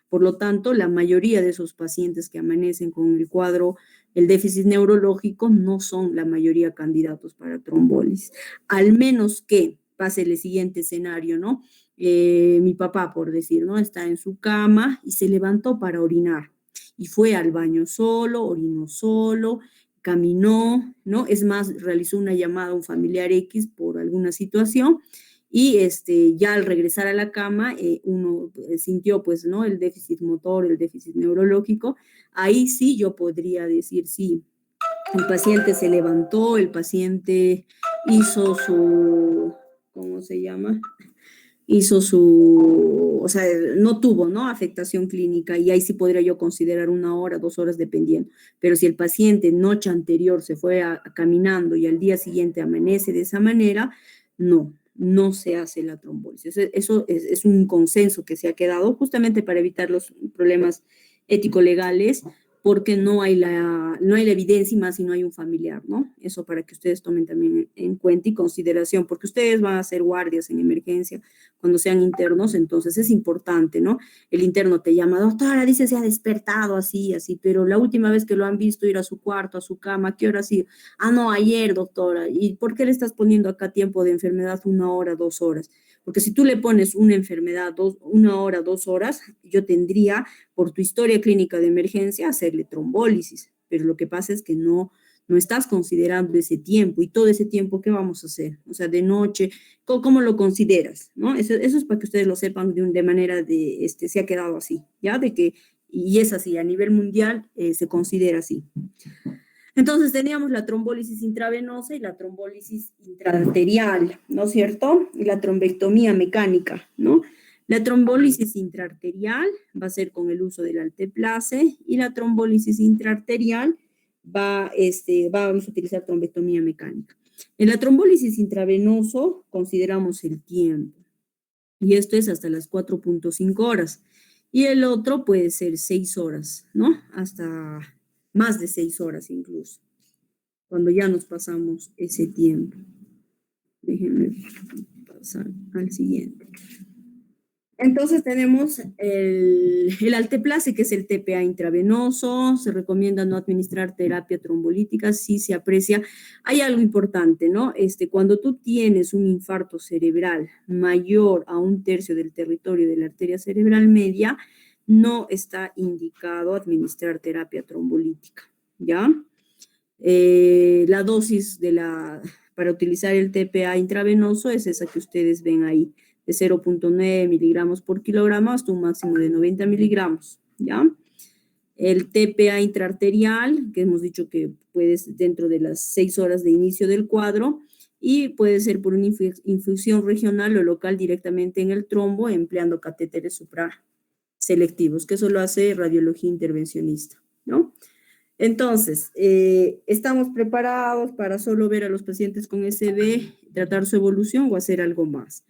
Por lo tanto, la mayoría de esos pacientes que amanecen con el cuadro, el déficit neurológico, no son la mayoría candidatos para trombólisis. Al menos que pase el siguiente escenario, ¿no? Mi papá, por decir, ¿no? Está en su cama y se levantó para orinar y fue al baño solo, orinó solo, caminó, ¿no? Es más, realizó una llamada a un familiar X por alguna situación y ya al regresar a la cama uno sintió pues, ¿no? El déficit motor, el déficit neurológico. Ahí sí yo podría decir, sí, el paciente se levantó, el paciente hizo su, ¿cómo se llama? Hizo su, o sea, no tuvo, ¿no? Afectación clínica y ahí sí podría yo considerar 1 hora, 2 horas dependiendo. Pero si el paciente noche anterior se fue caminando y al día siguiente amanece de esa manera, no se hace la trombólisis. Eso es un consenso que se ha quedado justamente para evitar los problemas ético-legales porque no hay la evidencia y más si no hay un familiar, ¿no? Eso para que ustedes tomen también en cuenta y consideración, porque ustedes van a ser guardias en emergencia cuando sean internos, entonces es importante, ¿no? El interno te llama, doctora, dice se ha despertado así, pero la última vez que lo han visto ir a su cuarto, a su cama, ¿qué hora ha sido? Ah, no, ayer, doctora. ¿Y por qué le estás poniendo acá tiempo de enfermedad 1 hora, 2 horas? Porque si tú le pones una enfermedad 1 hora, 2 horas, yo tendría, por tu historia clínica de emergencia, hacerle trombólisis. Pero lo que pasa es que no estás considerando ese tiempo y todo ese tiempo, ¿qué vamos a hacer? O sea, de noche, ¿cómo lo consideras? ¿No? Eso es para que ustedes lo sepan de manera se ha quedado así, ¿ya? Y es así, a nivel mundial se considera así. Entonces teníamos la trombólisis intravenosa y la trombólisis intraarterial, ¿no es cierto? Y la trombectomía mecánica, ¿no? La trombólisis intraarterial va a ser con el uso del alteplase y la trombólisis intraarterial vamos a utilizar trombectomía mecánica. En la trombólisis intravenoso consideramos el tiempo, Y esto es hasta las 4.5 horas. Y el otro puede ser 6 horas, ¿no? Hasta más de 6 horas incluso, cuando ya nos pasamos ese tiempo. Déjenme pasar al siguiente. Entonces tenemos el alteplase, que es el TPA intravenoso. Se recomienda no administrar terapia trombolítica si se aprecia. Hay algo importante, ¿no? Cuando tú tienes un infarto cerebral mayor a 1/3 del territorio de la arteria cerebral media, no está indicado administrar terapia trombolítica, ¿ya? La dosis para utilizar el TPA intravenoso es esa que ustedes ven ahí, de 0.9 miligramos por kilogramo hasta un máximo de 90 miligramos, ¿ya? El TPA intraarterial, que hemos dicho que puede ser dentro de las 6 horas de inicio del cuadro, y puede ser por una infusión regional o local directamente en el trombo, empleando catéteres supraselectivos, que eso lo hace radiología intervencionista, ¿no? Entonces, ¿estamos preparados para solo ver a los pacientes con SB, tratar su evolución o hacer algo más?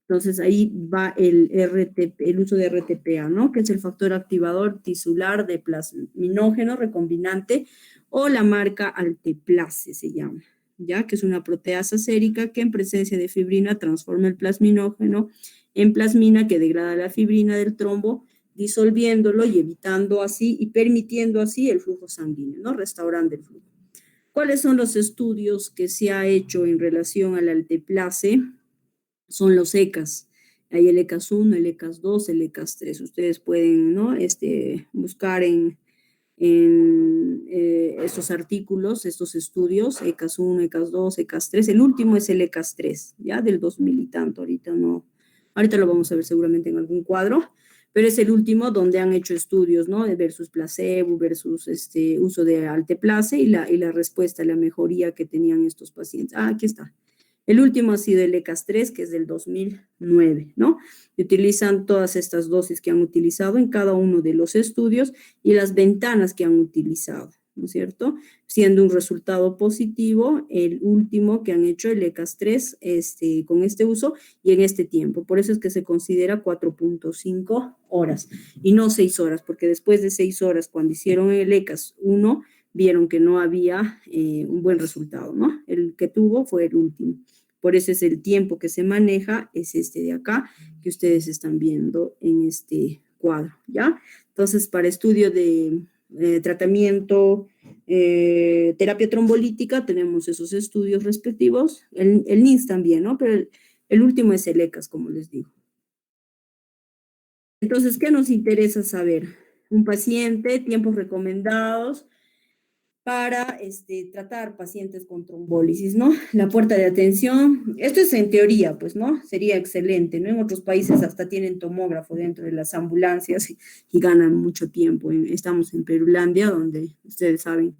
Entonces, ahí va el uso de RTPA, ¿no? Que es el factor activador tisular de plasminógeno recombinante, o la marca alteplase se llama, ¿ya? Que es una proteasa sérica que en presencia de fibrina transforma el plasminógeno en plasmina, que degrada la fibrina del trombo, disolviéndolo y evitando así y permitiendo así el flujo sanguíneo, ¿no? Restaurando el flujo. ¿Cuáles son los estudios que se ha hecho en relación al alteplase? Son los ECAS. Hay el ECAS 1, el ECAS 2, el ECAS 3. Ustedes pueden, ¿no? Buscar en estos artículos, estos estudios, ECAS 1, ECAS 2, ECAS 3. El último es el ECAS 3, ¿ya? Del 2000 y tanto. Ahorita lo vamos a ver seguramente en algún cuadro, pero es el último donde han hecho estudios, ¿no? Versus placebo, versus uso de alteplase y la respuesta, la mejoría que tenían estos pacientes. Aquí está. El último ha sido el ECAS 3, que es del 2009, ¿no? Y utilizan todas estas dosis que han utilizado en cada uno de los estudios y las ventanas que han utilizado, ¿no es cierto? Siendo un resultado positivo, el último que han hecho, el ECAS 3, con este uso y en este tiempo. Por eso es que se considera 4.5 horas y no 6 horas, porque después de 6 horas, cuando hicieron el ECAS 1, vieron que no había un buen resultado, ¿no? El que tuvo fue el último. Por eso es el tiempo que se maneja, es este de acá, que ustedes están viendo en este cuadro, ¿ya? Entonces, para estudio de tratamiento, terapia trombolítica, tenemos esos estudios respectivos, el NINS también, ¿no? Pero el último es el ECAS, como les digo. Entonces, ¿qué nos interesa saber? Un paciente, tiempos recomendados para tratar pacientes con trombólisis, ¿no? La puerta de atención, esto es en teoría, pues, ¿no? Sería excelente, ¿no? En otros países hasta tienen tomógrafo dentro de las ambulancias y ganan mucho tiempo. Estamos en Perulandia, donde ustedes saben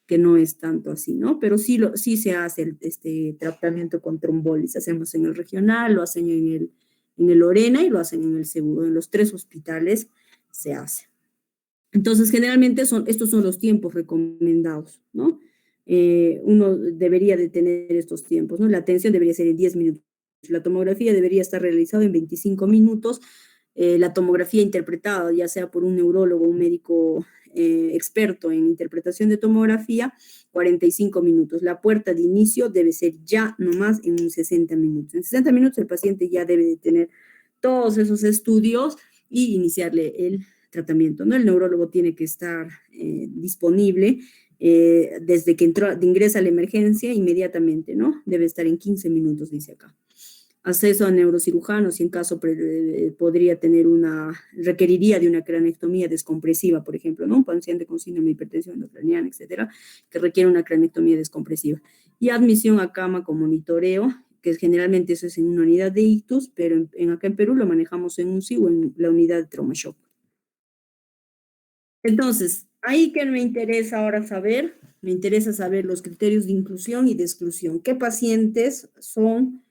que no es tanto así, ¿no? Pero sí se hace este tratamiento con trombólisis. Hacemos en el regional, lo hacen en el Lorena y lo hacen en el Seguro. En los 3 hospitales se hace. Entonces, generalmente estos son los tiempos recomendados, ¿no? Uno debería de tener estos tiempos, ¿no? La atención debería ser en 10 minutos. La tomografía debería estar realizada en 25 minutos. La tomografía interpretada, ya sea por un neurólogo o un médico experto en interpretación de tomografía, 45 minutos. La puerta de inicio debe ser ya nomás en 60 minutos. En 60 minutos el paciente ya debe de tener todos esos estudios y iniciarle el tratamiento, ¿no? El neurólogo tiene que estar disponible desde que ingresa a la emergencia inmediatamente, ¿no? Debe estar en 15 minutos, dice acá. Acceso a neurocirujanos, y en caso requeriría de una cranectomía descompresiva, por ejemplo, ¿no? Un paciente con síndrome de hipertensión endocraniana, etcétera, que requiere una cranectomía descompresiva. Y admisión a cama con monitoreo, que generalmente eso es en una unidad de ictus, pero acá en Perú lo manejamos en UCI o en la unidad de trauma shock. Entonces, ahí que me interesa ahora saber, me interesa saber los criterios de inclusión y de exclusión. ¿Qué pacientes son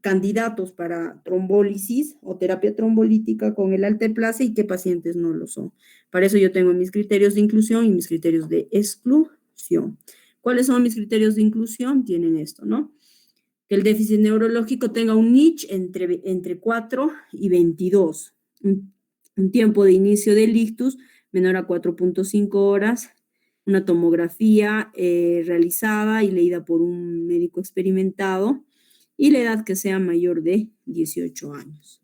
candidatos para trombólisis o terapia trombolítica con el alteplase y qué pacientes no lo son? Para eso yo tengo mis criterios de inclusión y mis criterios de exclusión. ¿Cuáles son mis criterios de inclusión? Tienen esto, ¿no? que el déficit neurológico tenga un niche entre 4 y 22. Un tiempo de inicio del ictus menor a 4.5 horas, una tomografía realizada y leída por un médico experimentado, y la edad que sea mayor de 18 años.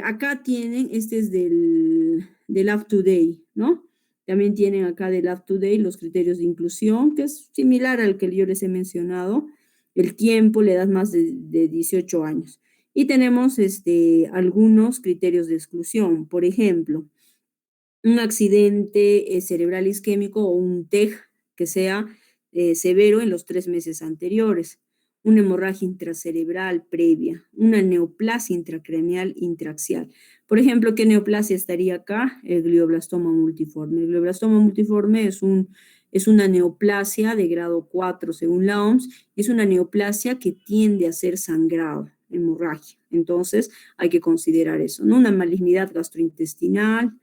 Acá tienen, este es del Up to Date, ¿no? También tienen acá del Up to Date los criterios de inclusión, que es similar al que yo les he mencionado, el tiempo, la edad más de 18 años. Y tenemos algunos criterios de exclusión, por ejemplo, un accidente cerebral isquémico o un TEG que sea severo en los 3 meses anteriores, una hemorragia intracerebral previa, una neoplasia intracraneal intraaxial. Por ejemplo, ¿qué neoplasia estaría acá? El glioblastoma multiforme. El glioblastoma multiforme es una neoplasia de grado 4 según la OMS, es una neoplasia que tiende a ser sangrado, hemorragia. Entonces, hay que considerar eso, ¿no? Una malignidad gastrointestinal,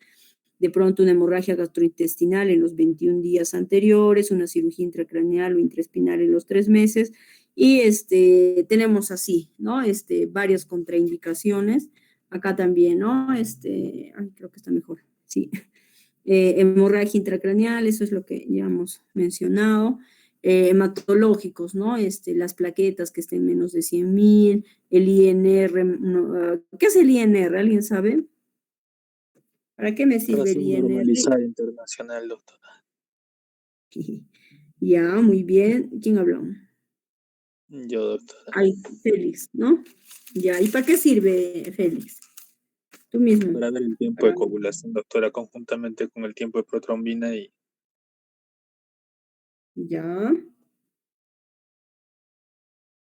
de pronto una hemorragia gastrointestinal en los 21 días anteriores, una cirugía intracraneal o intraespinal en los 3 meses, y tenemos así, ¿no? Varias contraindicaciones. Acá también, ¿no? Creo que está mejor, sí. Hemorragia intracraneal, eso es lo que ya hemos mencionado. Hematológicos, ¿no? Las plaquetas que estén menos de 100.000, el INR, no, ¿qué es el INR? ¿Alguien sabe? ¿Para qué me sirve el INR? Normalizada internacional, doctora. Ya, muy bien. ¿Quién habló? Yo, doctora. Ay, Félix, ¿no? Ya, ¿y para qué sirve, Félix? Tú mismo. Para ver el tiempo de coagulación, doctora, conjuntamente con el tiempo de protrombina y... Ya.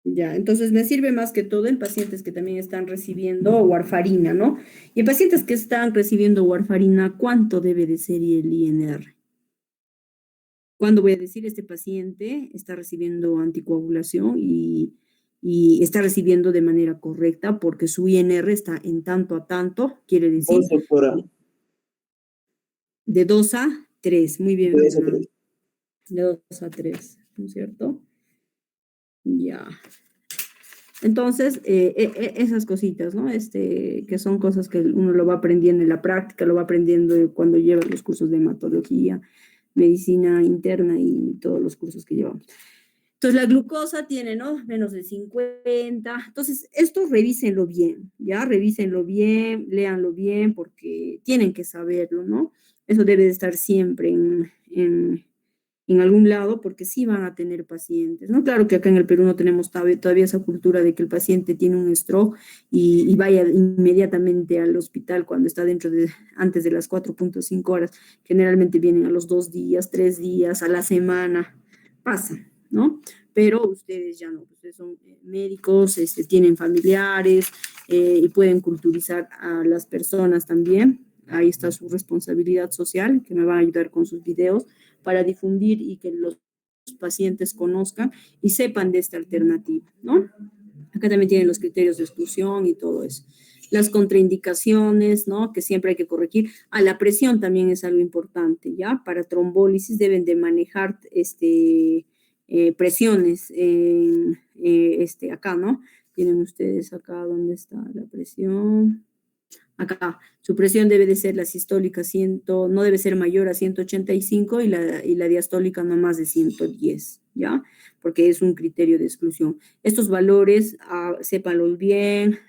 Ya, entonces me sirve más que todo en pacientes que también están recibiendo warfarina, ¿no? Y en pacientes que están recibiendo warfarina, ¿cuánto debe de ser el INR? ¿Cuándo voy a decir este paciente está recibiendo anticoagulación y está recibiendo de manera correcta porque su INR está en tanto a tanto, quiere decir... doctora. De 2 a 3, muy bien. De 2 a 3. De 2 a 3, ¿no es cierto? Ya. Entonces, esas cositas, ¿no? Que son cosas que uno lo va aprendiendo en la práctica, lo va aprendiendo cuando lleva los cursos de hematología, medicina interna y todos los cursos que llevamos. Entonces, la glucosa tiene, ¿no? Menos de 50. Entonces, esto revísenlo bien, ¿ya? Revísenlo bien, léanlo bien, porque tienen que saberlo, ¿no? Eso debe de estar siempre en algún lado, porque sí van a tener pacientes, ¿no? Claro que acá en el Perú no tenemos todavía esa cultura de que el paciente tiene un stroke y vaya inmediatamente al hospital cuando está antes de las 4.5 horas. Generalmente vienen a los 2 días, 3 días, a la semana, pasa, ¿no? Pero ustedes ya no, ustedes son médicos, tienen familiares y pueden culturizar a las personas también. Ahí está su responsabilidad social, que me va a ayudar con sus videos para difundir y que los pacientes conozcan y sepan de esta alternativa, ¿no? Acá también tienen los criterios de exclusión y todo eso. Las contraindicaciones, ¿no? Que siempre hay que corregir. La presión también es algo importante, ¿ya? Para trombólisis deben de manejar presiones acá, ¿no? Tienen ustedes acá, ¿dónde está la presión? Acá, su presión debe de ser la sistólica no debe ser mayor a 185 y la diastólica no más de 110, ¿ya? Porque es un criterio de exclusión. Estos valores, sépanlos bien,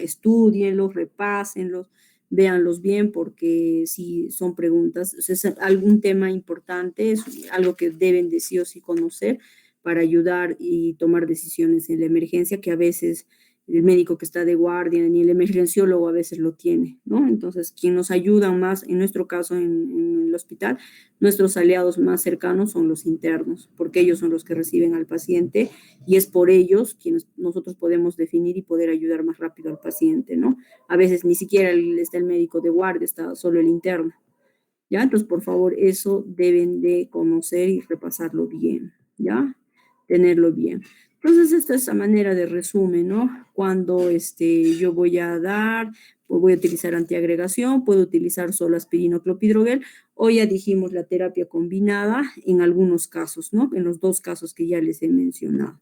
estúdienlos, repásenlos, véanlos bien, porque si son preguntas, es algún tema importante, es algo que deben de sí o sí conocer para ayudar y tomar decisiones en la emergencia, que a veces el médico que está de guardia ni el emergenciólogo a veces lo tiene, ¿no? Entonces, quien nos ayuda más, en nuestro caso en el hospital, nuestros aliados más cercanos son los internos, porque ellos son los que reciben al paciente y es por ellos quienes nosotros podemos definir y poder ayudar más rápido al paciente, ¿no? A veces ni siquiera está el médico de guardia, está solo el interno, ¿ya? Entonces, por favor, eso deben de conocer y repasarlo bien, ¿ya? Tenerlo bien. Entonces, esta es la manera de resumen, ¿no? Cuando yo voy a dar, pues voy a utilizar antiagregación, puedo utilizar solo aspirina o clopidogrel, o ya dijimos la terapia combinada en algunos casos, ¿no? En los 2 casos que ya les he mencionado.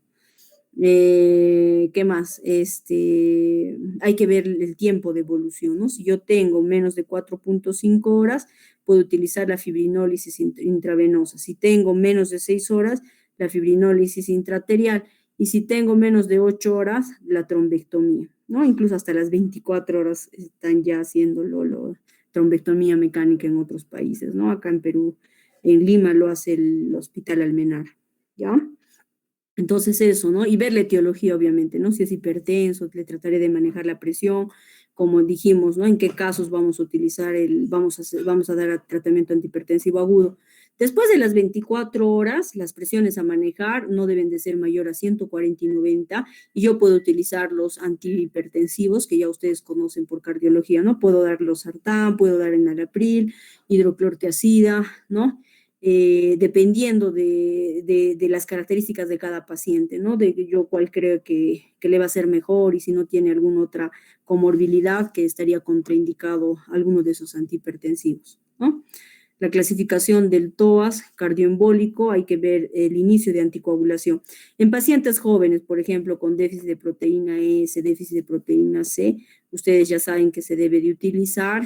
¿Qué más? Hay que ver el tiempo de evolución, ¿no? Si yo tengo menos de 4.5 horas, puedo utilizar la fibrinólisis intravenosa. Si tengo menos de 6 horas, la fibrinólisis intraarterial. Y si tengo menos de 8 horas, la trombectomía, ¿no? Incluso hasta las 24 horas están ya haciéndolo, trombectomía mecánica en otros países, ¿no? Acá en Perú, en Lima lo hace el Hospital Almenar, ¿ya? Entonces eso, ¿no? Y ver la etiología, obviamente, ¿no? Si es hipertenso, le trataré de manejar la presión, como dijimos, ¿no? En qué casos vamos a utilizar vamos a dar tratamiento antihipertensivo agudo. Después de las 24 horas, las presiones a manejar no deben de ser mayor a 140 y 90, y yo puedo utilizar los antihipertensivos que ya ustedes conocen por cardiología, ¿no? Puedo dar losartán, puedo dar enalapril, hidroclortiazida, ¿no? Dependiendo de las características de cada paciente, ¿no? De yo cuál creo que le va a ser mejor y si no tiene alguna otra comorbilidad que estaría contraindicado alguno de esos antihipertensivos, ¿no? La clasificación del TOAS cardioembólico, hay que ver el inicio de anticoagulación. En pacientes jóvenes, por ejemplo, con déficit de proteína S, déficit de proteína C, ustedes ya saben que se debe de utilizar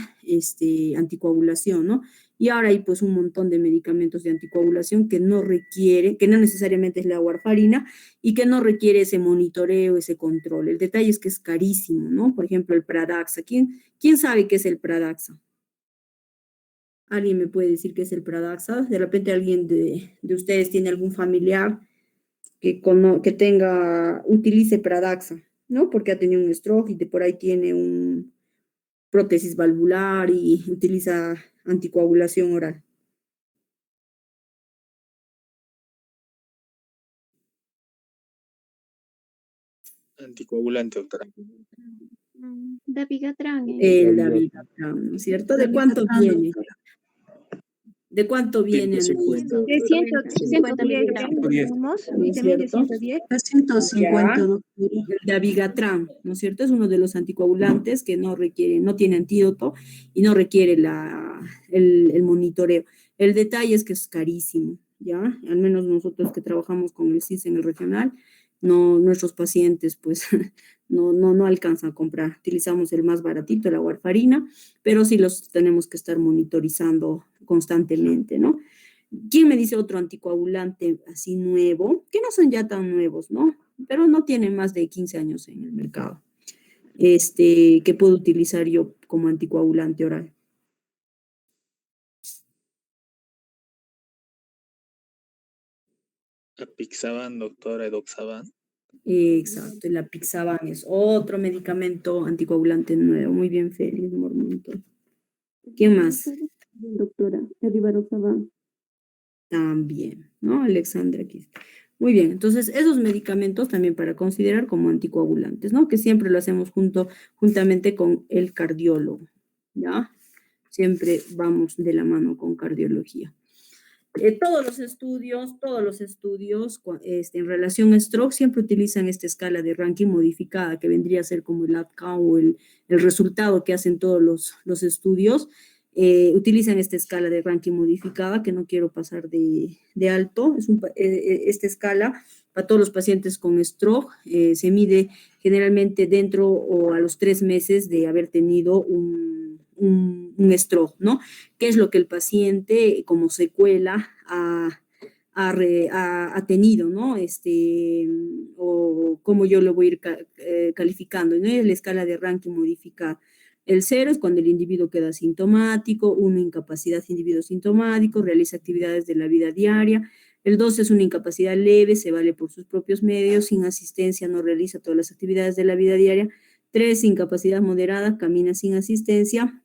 anticoagulación, ¿no? Y ahora hay pues un montón de medicamentos de anticoagulación que no requiere, que no necesariamente es la warfarina y que no requiere ese monitoreo, ese control. El detalle es que es carísimo, ¿no? Por ejemplo, el Pradaxa. ¿Quién sabe qué es el Pradaxa? ¿Alguien me puede decir qué es el Pradaxa? De repente alguien de ustedes tiene algún familiar que utilice Pradaxa, ¿no? Porque ha tenido un stroke y por ahí tiene un prótesis valvular y utiliza anticoagulación oral. Anticoagulante, doctora. Dabigatran. El Dabigatran, ¿no es cierto? ¿De cuánto viene? ¿De cuánto viene? 150. De 110 miligramos. tenemos, ¿No es también de cierto? 110. 150, Ya. doctora. El Dabigatran, ¿no es cierto? Es uno de los anticoagulantes que no tiene antídoto y no requiere el monitoreo. El detalle es que es carísimo, ¿ya? Al menos nosotros que trabajamos con el CIS en el regional, nuestros pacientes pues no alcanzan a comprar. Utilizamos el más baratito, la warfarina, pero sí los tenemos que estar monitorizando constantemente, ¿no? ¿Quién me dice otro anticoagulante así nuevo? Que no son ya tan nuevos, ¿no? Pero no tienen más de 15 años en el mercado. Que puedo utilizar yo como anticoagulante oral. Apixaban, doctora, Edoxaban. Exacto, el apixaban es otro medicamento anticoagulante nuevo. Muy bien, Félix Mormonto. ¿Quién más? Doctora, el rivaroxaban. También, ¿no? Alexandra aquí está. Muy bien, entonces esos medicamentos también para considerar como anticoagulantes, ¿no? Que siempre lo hacemos juntamente con el cardiólogo, ¿ya? Siempre vamos de la mano con cardiología. Todos los estudios en relación a stroke siempre utilizan esta escala de ranking modificada que vendría a ser como el outcome o el resultado que hacen todos los estudios. Utilizan esta escala de ranking modificada que no quiero pasar de alto. Esta escala para todos los pacientes con stroke se mide generalmente dentro o a los 3 meses de haber tenido un stroke, ¿no? ¿Qué es lo que el paciente como secuela ha tenido, ¿no? O cómo yo lo voy a ir calificando, ¿no? Es la escala de ranking modificada. El 0 es cuando el individuo queda asintomático, 1 incapacidad individuo sintomático, realiza actividades de la vida diaria. El 2 es una incapacidad leve, se vale por sus propios medios, sin asistencia, no realiza todas las actividades de la vida diaria. 3, incapacidad moderada, camina sin asistencia.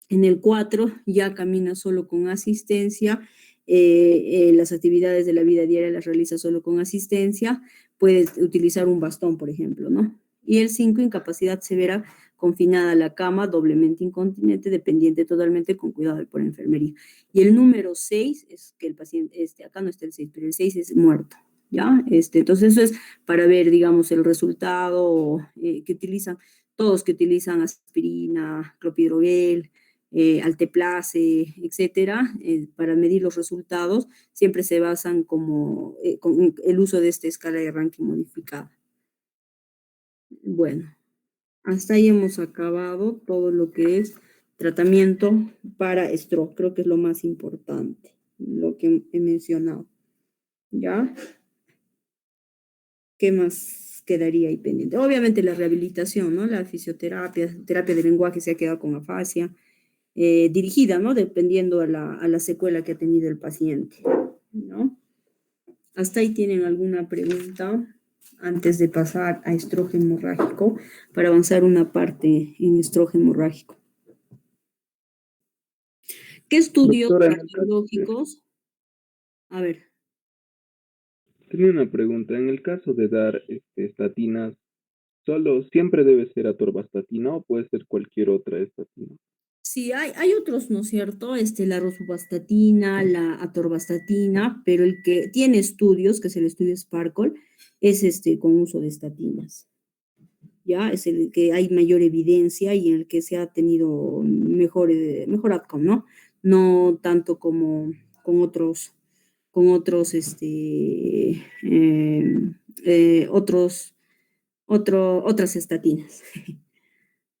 En el 4 ya camina solo con asistencia, las actividades de la vida diaria las realiza solo con asistencia, puede utilizar un bastón, por ejemplo, ¿no? Y el 5, incapacidad severa, confinada a la cama, doblemente incontinente, dependiente totalmente con cuidado por enfermería. Y el número 6 es que el paciente, acá no está el 6, pero el 6 es muerto, ¿ya? Entonces eso es para ver, digamos, el resultado que utilizan, todos que utilizan aspirina, clopidogrel, Alteplase, etcétera, para medir los resultados, siempre se basan con el uso de esta escala de ranking modificada, Bueno, hasta ahí hemos acabado todo lo que es tratamiento para estro. Creo que es lo más importante, lo que he mencionado. ¿Ya? ¿Qué más quedaría ahí pendiente? Obviamente la rehabilitación, ¿no? La fisioterapia, terapia de lenguaje se ha quedado con afasia, dirigida, ¿no? Dependiendo a la secuela que ha tenido el paciente, ¿no? ¿Hasta ahí tienen alguna pregunta antes de pasar a estrógeno hemorrágico para avanzar una parte en estrógeno hemorrágico? ¿Qué estudios Doctora, cardiológicos? A ver, tenía una pregunta. En el caso de dar estatinas, ¿solo siempre debe ser atorvastatina o puede ser cualquier otra estatina? sí, hay otros, ¿no es cierto? La rosuvastatina, la atorvastatina, pero el que tiene estudios, que es el estudio Sparkle, es con uso de estatinas. ¿Ya? Es el que hay mayor evidencia y en el que se ha tenido mejor outcome, ¿no? No tanto como con otros, otras estatinas.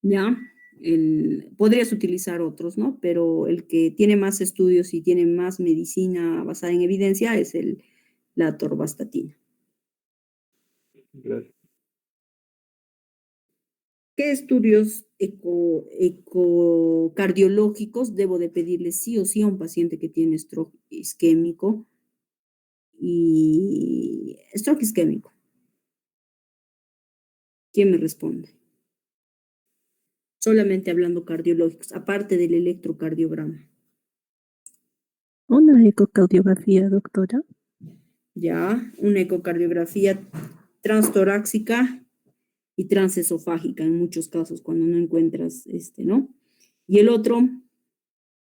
¿Ya? Podrías utilizar otros, ¿no? Pero el que tiene más estudios y tiene más medicina basada en evidencia es la atorvastatina. Gracias. ¿Qué estudios ecocardiológicos debo de pedirle sí o sí a un paciente que tiene stroke isquémico y stroke isquémico? ¿Quién me responde? Solamente hablando cardiológicos, aparte del electrocardiograma. Una ecocardiografía, doctora. Ya, una ecocardiografía transtorácica y transesofágica en muchos casos cuando no encuentras ¿no? Y el otro,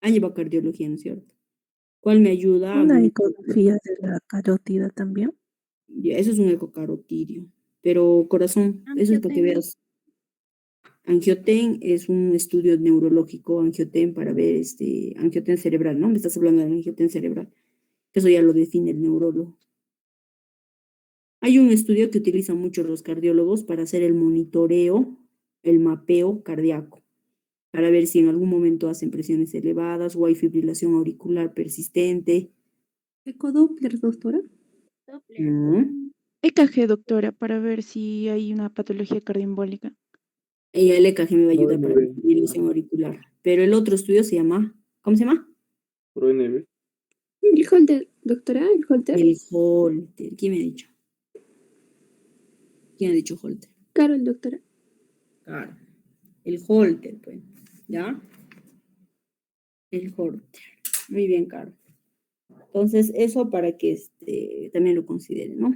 angiocardiología, ¿no es cierto? ¿Cuál me ayuda? Una ecografía de la carótida también. Ya, eso es un ecocarotidio, pero corazón, eso es para que Angioten. veas. Angioten es un estudio neurológico, angioten para ver angioten cerebral, ¿no? Me estás hablando del angioten cerebral. Eso ya lo define el neurólogo. Hay un estudio que utilizan mucho los cardiólogos para hacer el monitoreo, el mapeo cardíaco, para ver si en algún momento hacen presiones elevadas o hay fibrilación auricular persistente. Ecodoppler, doctora. Doppler. ¿Mm? EKG, doctora, para ver si hay una patología cardioembólica. Y el EKG me va a ayudar para la ProNB. fibrilación auricular. Pero el otro estudio se llama, ¿cómo se llama? ProNB. El Holter, doctora, el Holter. El Holter. ¿Quién me ha dicho? ¿Quién ha dicho Holter? Carol, doctora. Claro. El Holter, pues. ¿Ya? El Holter. Muy bien, Carlos. Entonces, eso para que también lo consideren, ¿no?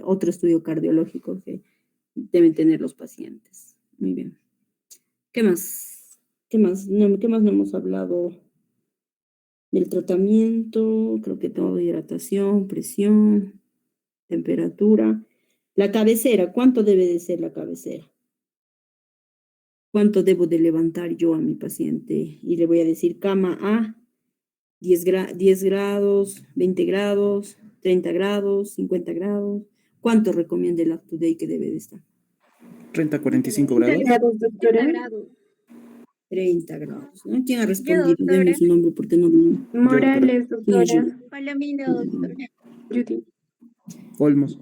Otro estudio cardiológico que deben tener los pacientes. Muy bien. ¿Qué más? ¿Qué más? ¿Qué más no hemos hablado? Del tratamiento, creo que todo, hidratación, presión, temperatura. La cabecera, ¿cuánto debe de ser la cabecera? ¿Cuánto debo de levantar yo a mi paciente? Y le voy a decir cama a 10 grados, 20 grados, 30 grados, 50 grados. ¿Cuánto recomienda el Up-to-Date que debe de estar? 30 45 30 grados. grados, 30 doctora. grados. 30 grados, ¿no? ¿Quién ha Yo, respondido? Deme doctora. su nombre porque no lo... Morales, ¿Quién es doctora. Palomino, doctora. Judy. Olmos.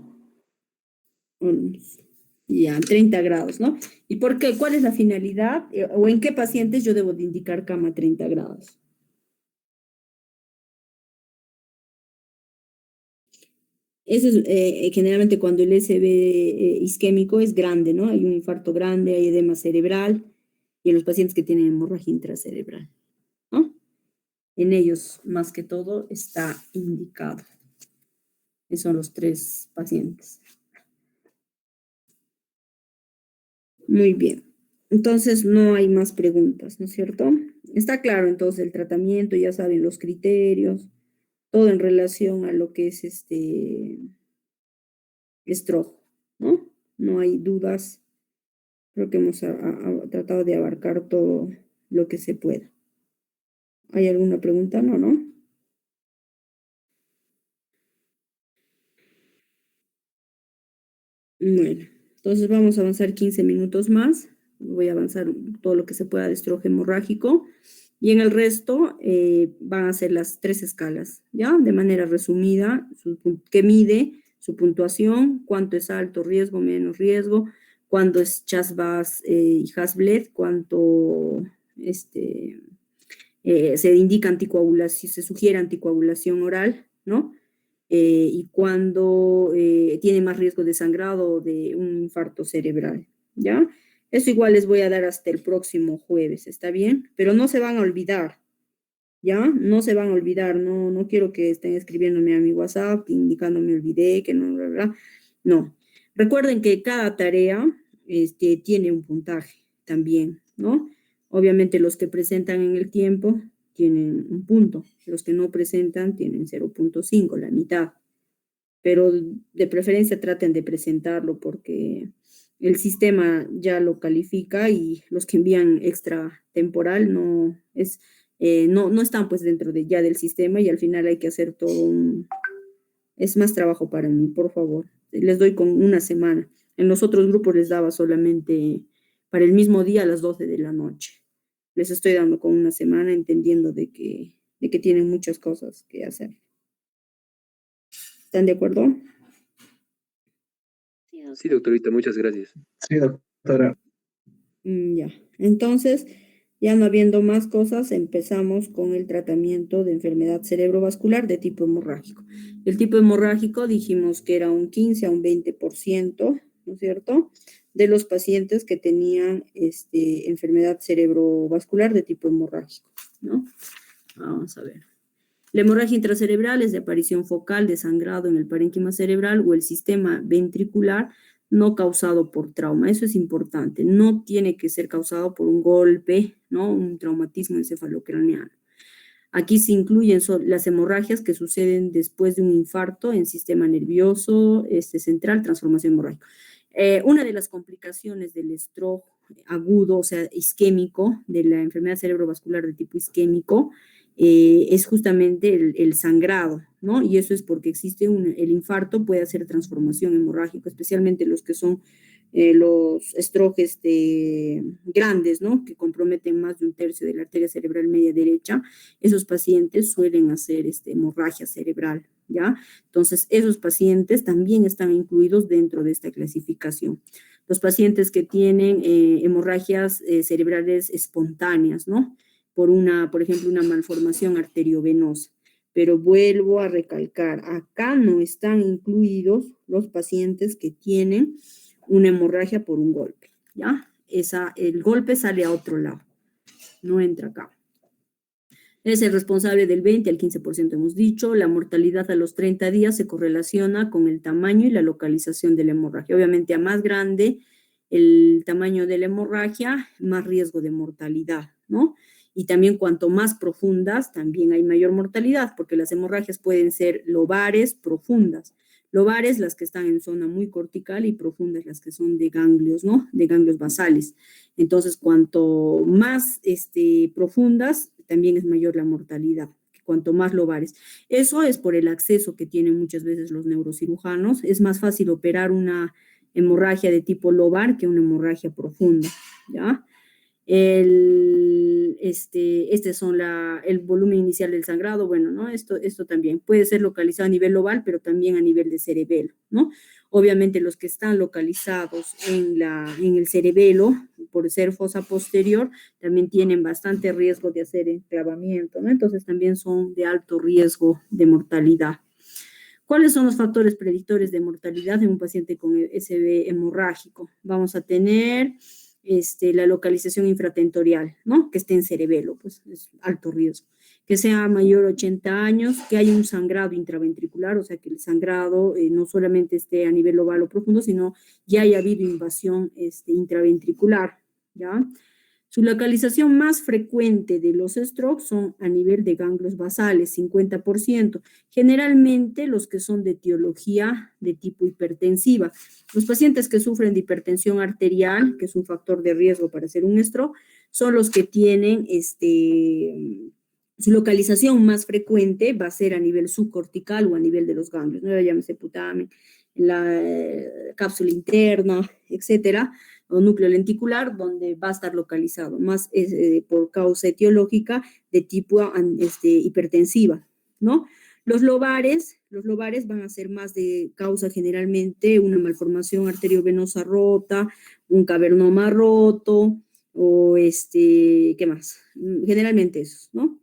Ya, 30 grados, ¿no? ¿Y por qué? ¿Cuál es la finalidad? ¿O en qué pacientes yo debo de indicar cama 30 grados? Eso es generalmente cuando el SB isquémico es grande, ¿no? Hay un infarto grande, hay edema cerebral y en los pacientes que tienen hemorragia intracerebral, ¿no? En ellos, más que todo, está indicado. Esos son los 3 pacientes. Muy bien. Entonces, no hay más preguntas, ¿no es cierto? Está claro, entonces, el tratamiento, ya saben los criterios, todo en relación a lo que es estrojo, ¿no? No hay dudas. Creo que hemos tratado de abarcar todo lo que se pueda. ¿Hay alguna pregunta? No, ¿no? Bueno, Entonces vamos a avanzar 15 minutos más. Voy a avanzar todo lo que se pueda de stroke hemorrágico. Y en el resto van a ser las 3 escalas, ¿ya? De manera resumida, que mide su puntuación, cuánto es alto riesgo, menos riesgo, cuánto es CHAS-VAS y HAS-BLED, cuánto se indica anticoagulación, se sugiere anticoagulación oral, ¿no? Y cuando tiene más riesgo de sangrado o de un infarto cerebral, ¿ya? Eso igual les voy a dar hasta el próximo jueves, ¿está bien? Pero no se van a olvidar, ¿ya? No se van a olvidar, no quiero que estén escribiéndome a mi WhatsApp, indicando me olvidé, que no, bla, bla. No. Recuerden que cada tarea tiene un puntaje también, ¿no? Obviamente los que presentan en el tiempo tienen un punto, los que no presentan tienen 0.5, la mitad. Pero de preferencia traten de presentarlo porque el sistema ya lo califica y los que envían extra temporal no están pues dentro ya del sistema y al final hay que hacer todo es más trabajo para mí, por favor. Les doy con una semana. En los otros grupos les daba solamente para el mismo día a las 12 de la noche. Les estoy dando con una semana entendiendo de que tienen muchas cosas que hacer. ¿Están de acuerdo? Sí, doctorita, muchas gracias. Sí, doctora. Ya. Entonces, ya no habiendo más cosas, empezamos con el tratamiento de enfermedad cerebrovascular de tipo hemorrágico. El tipo hemorrágico dijimos que era un 15 a un 20%, ¿no es cierto?, de los pacientes que tenían enfermedad cerebrovascular de tipo hemorrágico, ¿no? Vamos a ver. La hemorragia intracerebral es de aparición focal de sangrado en el parénquima cerebral o el sistema ventricular no causado por trauma. Eso es importante. No tiene que ser causado por un golpe, ¿no? Un traumatismo encefalocraneano. Aquí se incluyen las hemorragias que suceden después de un infarto en sistema nervioso central, transformación hemorrágica. Una de las complicaciones del stroke agudo, o sea, isquémico, de la enfermedad cerebrovascular de tipo isquémico, es justamente el sangrado, ¿no? Y eso es porque existe el infarto puede hacer transformación hemorrágica, especialmente los que son los strokes grandes, ¿no? Que comprometen más de un tercio de la arteria cerebral media derecha. Esos pacientes suelen hacer hemorragia cerebral, ¿ya? Entonces, esos pacientes también están incluidos dentro de esta clasificación. Los pacientes que tienen hemorragias cerebrales espontáneas, ¿no? Por ejemplo, una malformación arteriovenosa. Pero vuelvo a recalcar, acá no están incluidos los pacientes que tienen una hemorragia por un golpe, ¿ya? El golpe sale a otro lado, no entra acá. Es el responsable del 20 al 15%, hemos dicho. La mortalidad a los 30 días se correlaciona con el tamaño y la localización de la hemorragia. Obviamente, a más grande el tamaño de la hemorragia, más riesgo de mortalidad, ¿no? Y también cuanto más profundas, también hay mayor mortalidad, porque las hemorragias pueden ser lobares, profundas. Lobares, las que están en zona muy cortical, y profundas, las que son de ganglios, ¿no? De ganglios basales. Entonces, cuanto más profundas, también es mayor la mortalidad, cuanto más lobares. Eso es por el acceso que tienen muchas veces los neurocirujanos. Es más fácil operar una hemorragia de tipo lobar que una hemorragia profunda, ¿ya? Son el volumen inicial del sangrado, bueno, ¿no? Esto también puede ser localizado a nivel lobar, pero también a nivel de cerebelo, ¿no? Obviamente los que están localizados en el cerebelo, por ser fosa posterior, también tienen bastante riesgo de hacer enclavamiento, ¿no? Entonces también son de alto riesgo de mortalidad. ¿Cuáles son los factores predictores de mortalidad en un paciente con SB hemorrágico? Vamos a tener la localización infratentorial, ¿no? Que esté en cerebelo, pues es alto riesgo. Que sea mayor a 80 años, que haya un sangrado intraventricular, o sea, que el sangrado no solamente esté a nivel lobar o profundo, sino ya haya habido invasión intraventricular, ¿ya? Su localización más frecuente de los strokes son a nivel de ganglios basales, 50%. Generalmente los que son de etiología de tipo hipertensiva. Los pacientes que sufren de hipertensión arterial, que es un factor de riesgo para hacer un stroke, son los que tienen Su localización más frecuente va a ser a nivel subcortical o a nivel de los ganglios, ¿no? Llámese putamen, la cápsula interna, etcétera, o núcleo lenticular, donde va a estar localizado, más por causa etiológica de tipo hipertensiva, ¿no? Los lobares van a ser más de causa generalmente una malformación arteriovenosa rota, un cavernoma roto, o ¿qué más? Generalmente esos, ¿no?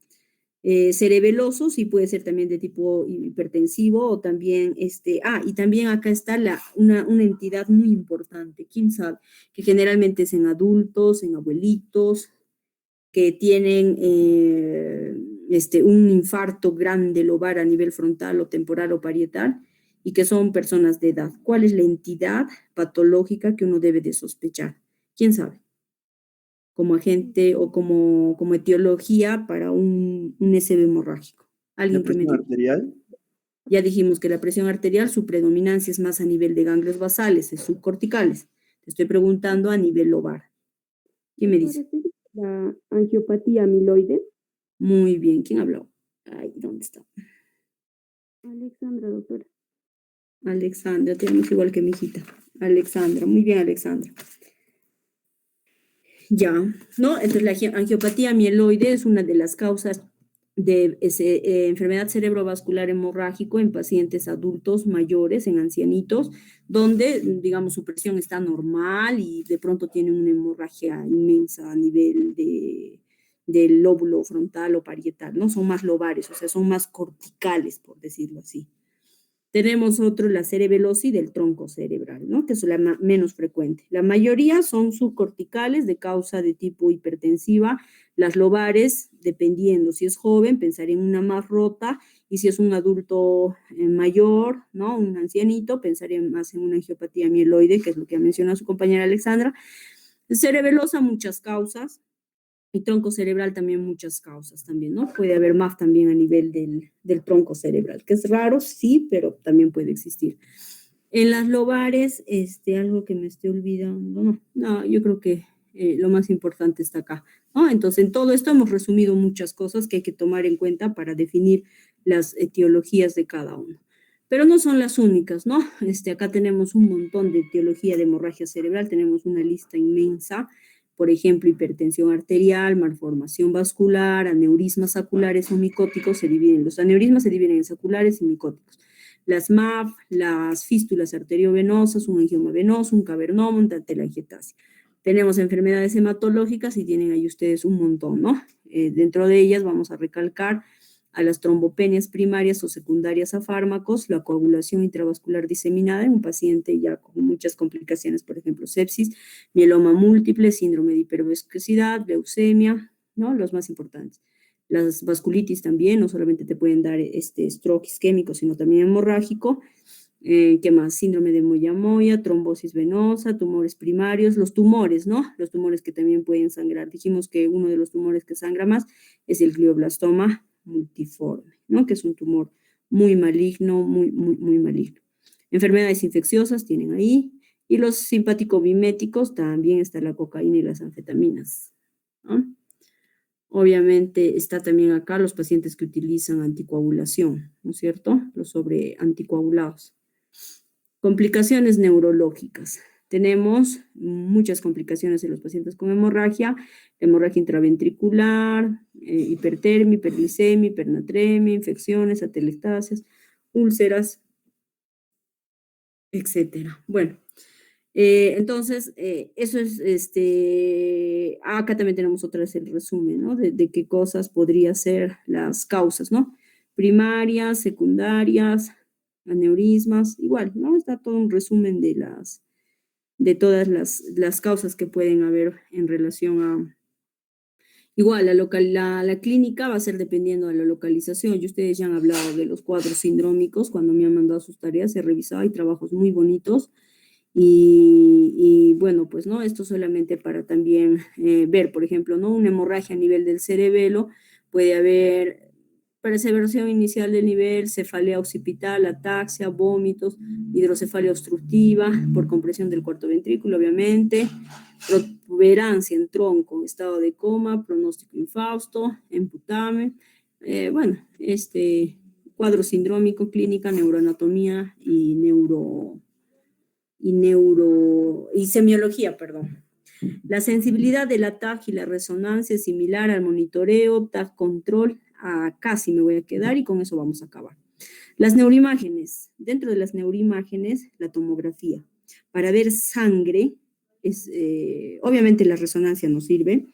Cerebeloso sí puede ser también de tipo hipertensivo o también, y también acá está una entidad muy importante, ¿quién sabe? Que generalmente es en adultos, en abuelitos, que tienen un infarto grande lobar a nivel frontal o temporal o parietal y que son personas de edad. ¿Cuál es la entidad patológica que uno debe de sospechar? ¿Quién sabe? Como agente o como etiología para un SB hemorrágico. ¿La ¿Alguien que me presión diga? arterial? Ya dijimos que la presión arterial, su predominancia es más a nivel de ganglios basales, es subcorticales. Te estoy preguntando a nivel lobar. ¿Quién me dice? La angiopatía amiloide. Muy bien, ¿quién habló? Ay, ¿dónde está? Alexandra, doctora. Alexandra, te llamas igual que mi hijita. Alexandra, muy bien, Alexandra. Ya, ¿no? Entonces la angiopatía amiloide es una de las causas de enfermedad cerebrovascular hemorrágico en pacientes adultos mayores, en ancianitos, donde, digamos, su presión está normal y de pronto tienen una hemorragia inmensa a nivel del lóbulo frontal o parietal, ¿no? Son más lobares, o sea, son más corticales, por decirlo así. Tenemos otro, la cerebelosis del tronco cerebral, ¿no? Que es la menos frecuente. La mayoría son subcorticales de causa de tipo hipertensiva. Las lobares, dependiendo, si es joven, pensaría en una más rota, y si es un adulto mayor, ¿no? Un ancianito, pensaría más en una angiopatía amiloide, que es lo que ha mencionado su compañera Alexandra. Cerebelosa, muchas causas. Y tronco cerebral también muchas causas también, ¿no? Puede haber más también a nivel del tronco cerebral, que es raro, sí, pero también puede existir. En las lobares, algo que me estoy olvidando, no, yo creo que lo más importante está acá, ¿no? Entonces, en todo esto hemos resumido muchas cosas que hay que tomar en cuenta para definir las etiologías de cada uno. Pero no son las únicas, ¿no? Acá tenemos un montón de etiología de hemorragia cerebral, tenemos una lista inmensa. Por ejemplo, hipertensión arterial, malformación vascular, aneurismas saculares o micóticos los aneurismas se dividen en saculares y micóticos. Las MAF, las fístulas arteriovenosas, un angioma venoso, un cavernoma, una telangiectasia. Tenemos enfermedades hematológicas y tienen ahí ustedes un montón, ¿no? Dentro de ellas vamos a recalcar a las trombopenias primarias o secundarias a fármacos, la coagulación intravascular diseminada en un paciente ya con muchas complicaciones, por ejemplo, sepsis, mieloma múltiple, síndrome de hiperviscosidad, leucemia, ¿no? Los más importantes. Las vasculitis también, no solamente te pueden dar stroke isquémico, sino también hemorrágico. ¿Qué más? Síndrome de Moyamoya, trombosis venosa, tumores primarios, los tumores, ¿no? Los tumores que también pueden sangrar. Dijimos que uno de los tumores que sangra más es el glioblastoma multiforme, ¿no? Que es un tumor muy maligno, muy maligno. Enfermedades infecciosas tienen ahí. Y los simpático-biméticos también está la cocaína y las anfetaminas, ¿no? Obviamente está también acá los pacientes que utilizan anticoagulación, ¿no es cierto? Los sobreanticoagulados. Complicaciones neurológicas. Tenemos muchas complicaciones en los pacientes con hemorragia intraventricular, hipertermia, hiperglicemia, hipernatremia, infecciones, atelectasias, úlceras, etcétera. Bueno, entonces, eso es, acá también tenemos otra vez el resumen, ¿no? De qué cosas podrían ser las causas, ¿no? Primarias, secundarias, aneurismas, igual, ¿no? Está todo un resumen de todas las causas que pueden haber en relación a... Igual, la clínica va a ser dependiendo de la localización, y ustedes ya han hablado de los cuadros sindrómicos, cuando me han mandado sus tareas, he revisado, hay trabajos muy bonitos, y bueno, pues, ¿no? Esto solamente para también ver, por ejemplo, ¿no? Una hemorragia a nivel del cerebelo, puede haber perseveración inicial del nivel, cefalea occipital, ataxia, vómitos, hidrocefalia obstructiva, por compresión del cuarto ventrículo, obviamente, protuberancia en tronco, estado de coma, pronóstico infausto, emputamen, bueno, cuadro sindrómico, clínica, neuroanatomía y semiología, perdón. La sensibilidad de la TAG y la resonancia es similar al monitoreo, TAG control, casi me voy a quedar y con eso vamos a acabar. Las neuroimágenes, dentro de las neuroimágenes, la tomografía. Para ver sangre, obviamente la resonancia no sirve,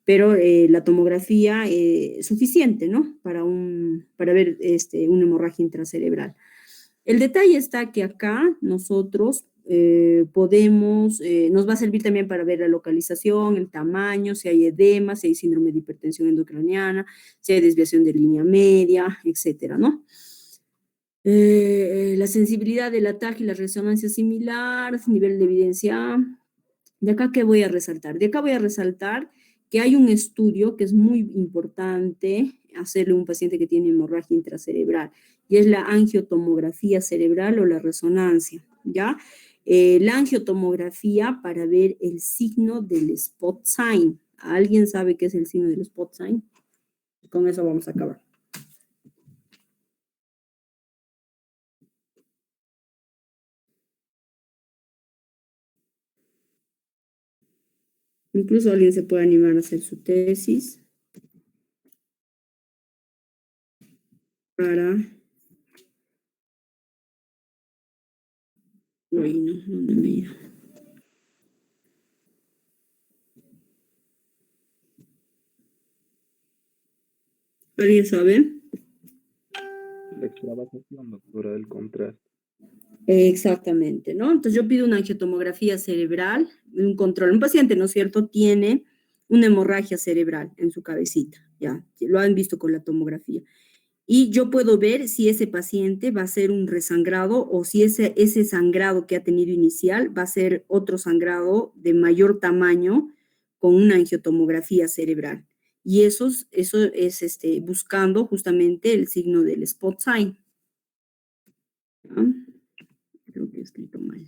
pero la tomografía es suficiente, ¿no? Para ver una hemorragia intracerebral. El detalle está que acá nosotros nos va a servir también para ver la localización, el tamaño, si hay edema, si hay síndrome de hipertensión endocraniana, si hay desviación de línea media, etcétera, ¿no? La sensibilidad del ataque y la resonancia similar, nivel de evidencia. De acá, ¿qué voy a resaltar? De acá voy a resaltar que hay un estudio que es muy importante hacerle a un paciente que tiene hemorragia intracerebral, y es la angiotomografía cerebral o la resonancia, ¿ya? La angiotomografía para ver el signo del spot sign. ¿Alguien sabe qué es el signo del spot sign? Con eso vamos a acabar. Incluso alguien se puede animar a hacer su tesis para... Uy, no, ¿dónde me he ido? ¿Alguien sabe? La extravasación, doctora, del contraste. Exactamente, ¿no? Entonces yo pido una angiotomografía cerebral, un control. Un paciente, ¿no es cierto?, tiene una hemorragia cerebral en su cabecita, ya, lo han visto con la tomografía. Y yo puedo ver si ese paciente va a ser un resangrado o si ese sangrado que ha tenido inicial va a ser otro sangrado de mayor tamaño con una angiotomografía cerebral. Y eso es buscando justamente el signo del spot sign. ¿Ya? Creo que he escrito mal.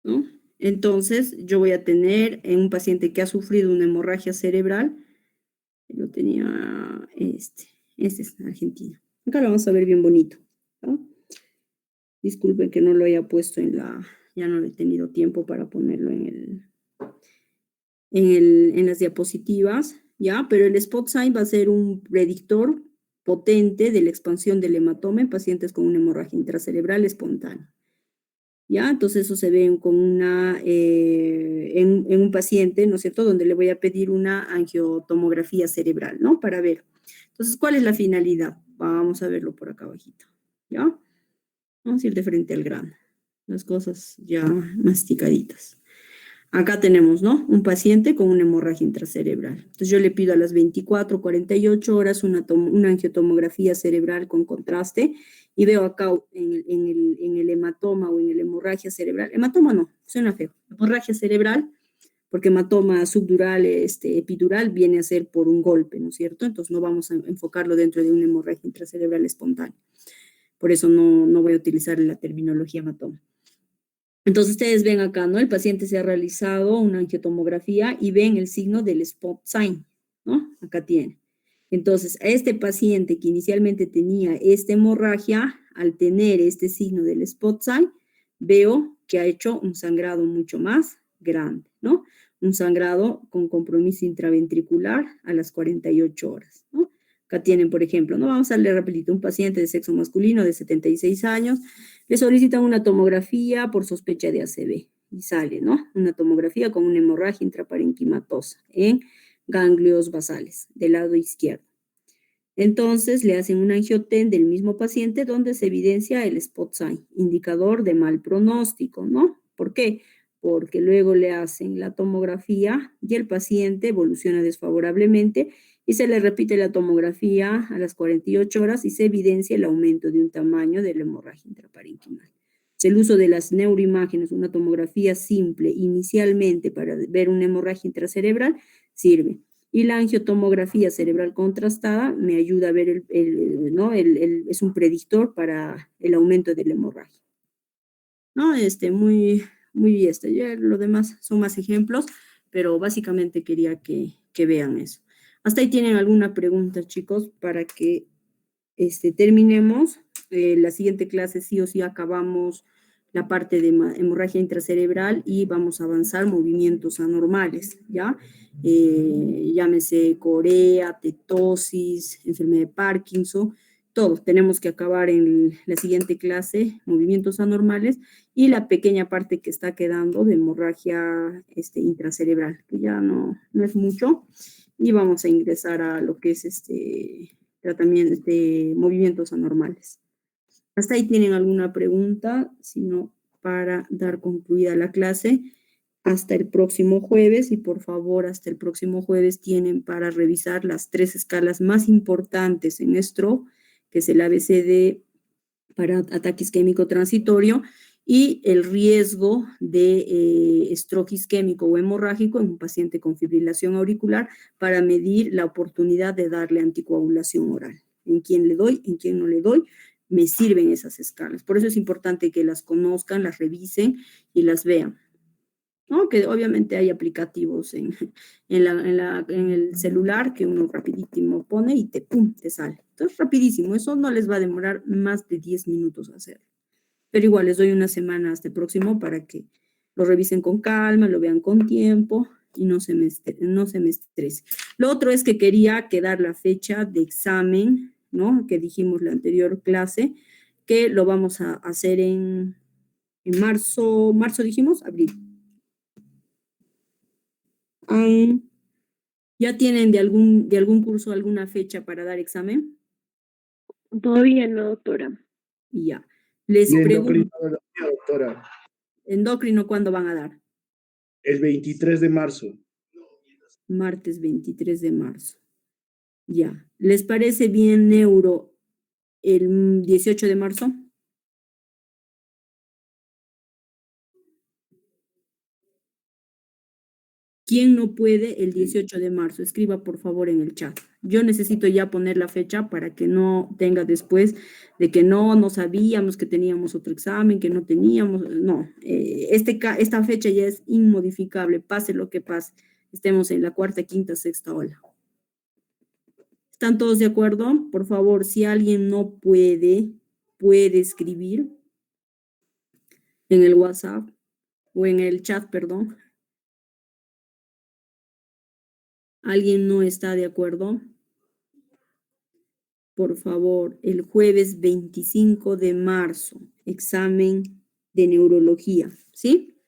¿No? Entonces, yo voy a tener en un paciente que ha sufrido una hemorragia cerebral, lo tenía este es Argentina. Acá lo vamos a ver bien bonito, ¿no? Disculpen que no lo haya puesto ya no he tenido tiempo para ponerlo en las diapositivas, ¿ya? Pero el spot sign va a ser un predictor potente de la expansión del hematoma en pacientes con una hemorragia intracerebral espontánea. ¿Ya? Entonces eso se ve en un paciente, ¿no es cierto?, donde le voy a pedir una angiotomografía cerebral, ¿no? Para ver. Entonces, ¿cuál es la finalidad? Vamos a verlo por acá abajito, ¿ya? Vamos a ir de frente al grano. Las cosas ya masticaditas. Acá tenemos, ¿no?, un paciente con una hemorragia intracerebral. Entonces yo le pido a las 24, 48 horas una angiotomografía cerebral con contraste y veo acá en el hematoma o en la hemorragia cerebral. Hematoma no, suena feo. Hemorragia cerebral, porque hematoma subdural, epidural, viene a ser por un golpe, ¿no es cierto? Entonces no vamos a enfocarlo dentro de una hemorragia intracerebral espontánea. Por eso no voy a utilizar la terminología hematoma. Entonces ustedes ven acá, ¿no? El paciente se ha realizado una angiotomografía y ven el signo del spot sign, ¿no? Acá tiene. Entonces, a este paciente que inicialmente tenía esta hemorragia, al tener este signo del spot sign, veo que ha hecho un sangrado mucho más grande, ¿no? Un sangrado con compromiso intraventricular a las 48 horas, ¿no? Acá tienen, por ejemplo, ¿no? Vamos a leer rapidito, un paciente de sexo masculino de 76 años, le solicitan una tomografía por sospecha de ACV y sale, ¿no? Una tomografía con una hemorragia intraparenquimatosa en ganglios basales del lado izquierdo. Entonces le hacen un angioten del mismo paciente donde se evidencia el spot sign, indicador de mal pronóstico, ¿no? ¿Por qué? Porque luego le hacen la tomografía y el paciente evoluciona desfavorablemente y se le repite la tomografía a las 48 horas y se evidencia el aumento de un tamaño de la hemorragia intraparenquimal. El uso de las neuroimágenes, una tomografía simple inicialmente para ver una hemorragia intracerebral, sirve. Y la angiotomografía cerebral contrastada me ayuda a ver es un predictor para el aumento de la hemorragia. ¿No? Lo demás son más ejemplos, pero básicamente quería que vean eso. ¿Hasta ahí tienen alguna pregunta, chicos, para que terminemos? La siguiente clase sí o sí acabamos la parte de hemorragia intracerebral y vamos a avanzar movimientos anormales, ¿ya? Llámese corea, tetosis, enfermedad de Parkinson, todos tenemos que acabar en la siguiente clase, movimientos anormales, y la pequeña parte que está quedando de hemorragia intracerebral, que ya no es mucho, y vamos a ingresar a lo que es tratamiento de movimientos anormales. ¿Hasta ahí tienen alguna pregunta? Si no, para dar concluida la clase, hasta el próximo jueves, y por favor, hasta el próximo jueves tienen para revisar las 3 escalas más importantes en stroke, que es el ABCD para ataque isquémico transitorio, y el riesgo de stroke isquémico o hemorrágico en un paciente con fibrilación auricular para medir la oportunidad de darle anticoagulación oral. En quién le doy, en quién no le doy, me sirven esas escalas. Por eso es importante que las conozcan, las revisen y las vean. ¿No? Que obviamente hay aplicativos en el celular que uno rapidísimo pone y ¡pum!, te sale. Entonces, rapidísimo. Eso no les va a demorar más de 10 minutos hacerlo. Pero igual les doy una semana hasta el próximo para que lo revisen con calma, lo vean con tiempo y no se me estrese. Lo otro es que quería quedar la fecha de examen, ¿no? Que dijimos la anterior clase, que lo vamos a hacer en marzo dijimos, abril. ¿Ya tienen de algún curso alguna fecha para dar examen? Todavía no, doctora. Ya. Les De pregunto, endocrinología, doctora. endocrino, ¿cuándo van a dar? El 23 de marzo. Martes 23 de marzo. Ya. ¿Les parece bien neuro el 18 de marzo? ¿Quién no puede el 18 de marzo? Escriba por favor en el chat. Yo necesito ya poner la fecha para que no tenga después de que no sabíamos que teníamos otro examen, que no teníamos. No, esta fecha ya es inmodificable, pase lo que pase. Estemos en la 4ª, 5ª, 6ª ola. ¿Están todos de acuerdo? Por favor, si alguien no puede escribir en el WhatsApp o en el chat, perdón. ¿Alguien no está de acuerdo? Por favor, el jueves 25 de marzo, examen de neurología, ¿sí?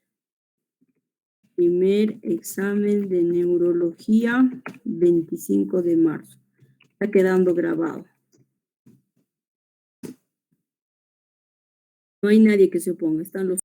Primer examen de neurología, 25 de marzo. Está quedando grabado. No hay nadie que se oponga, están los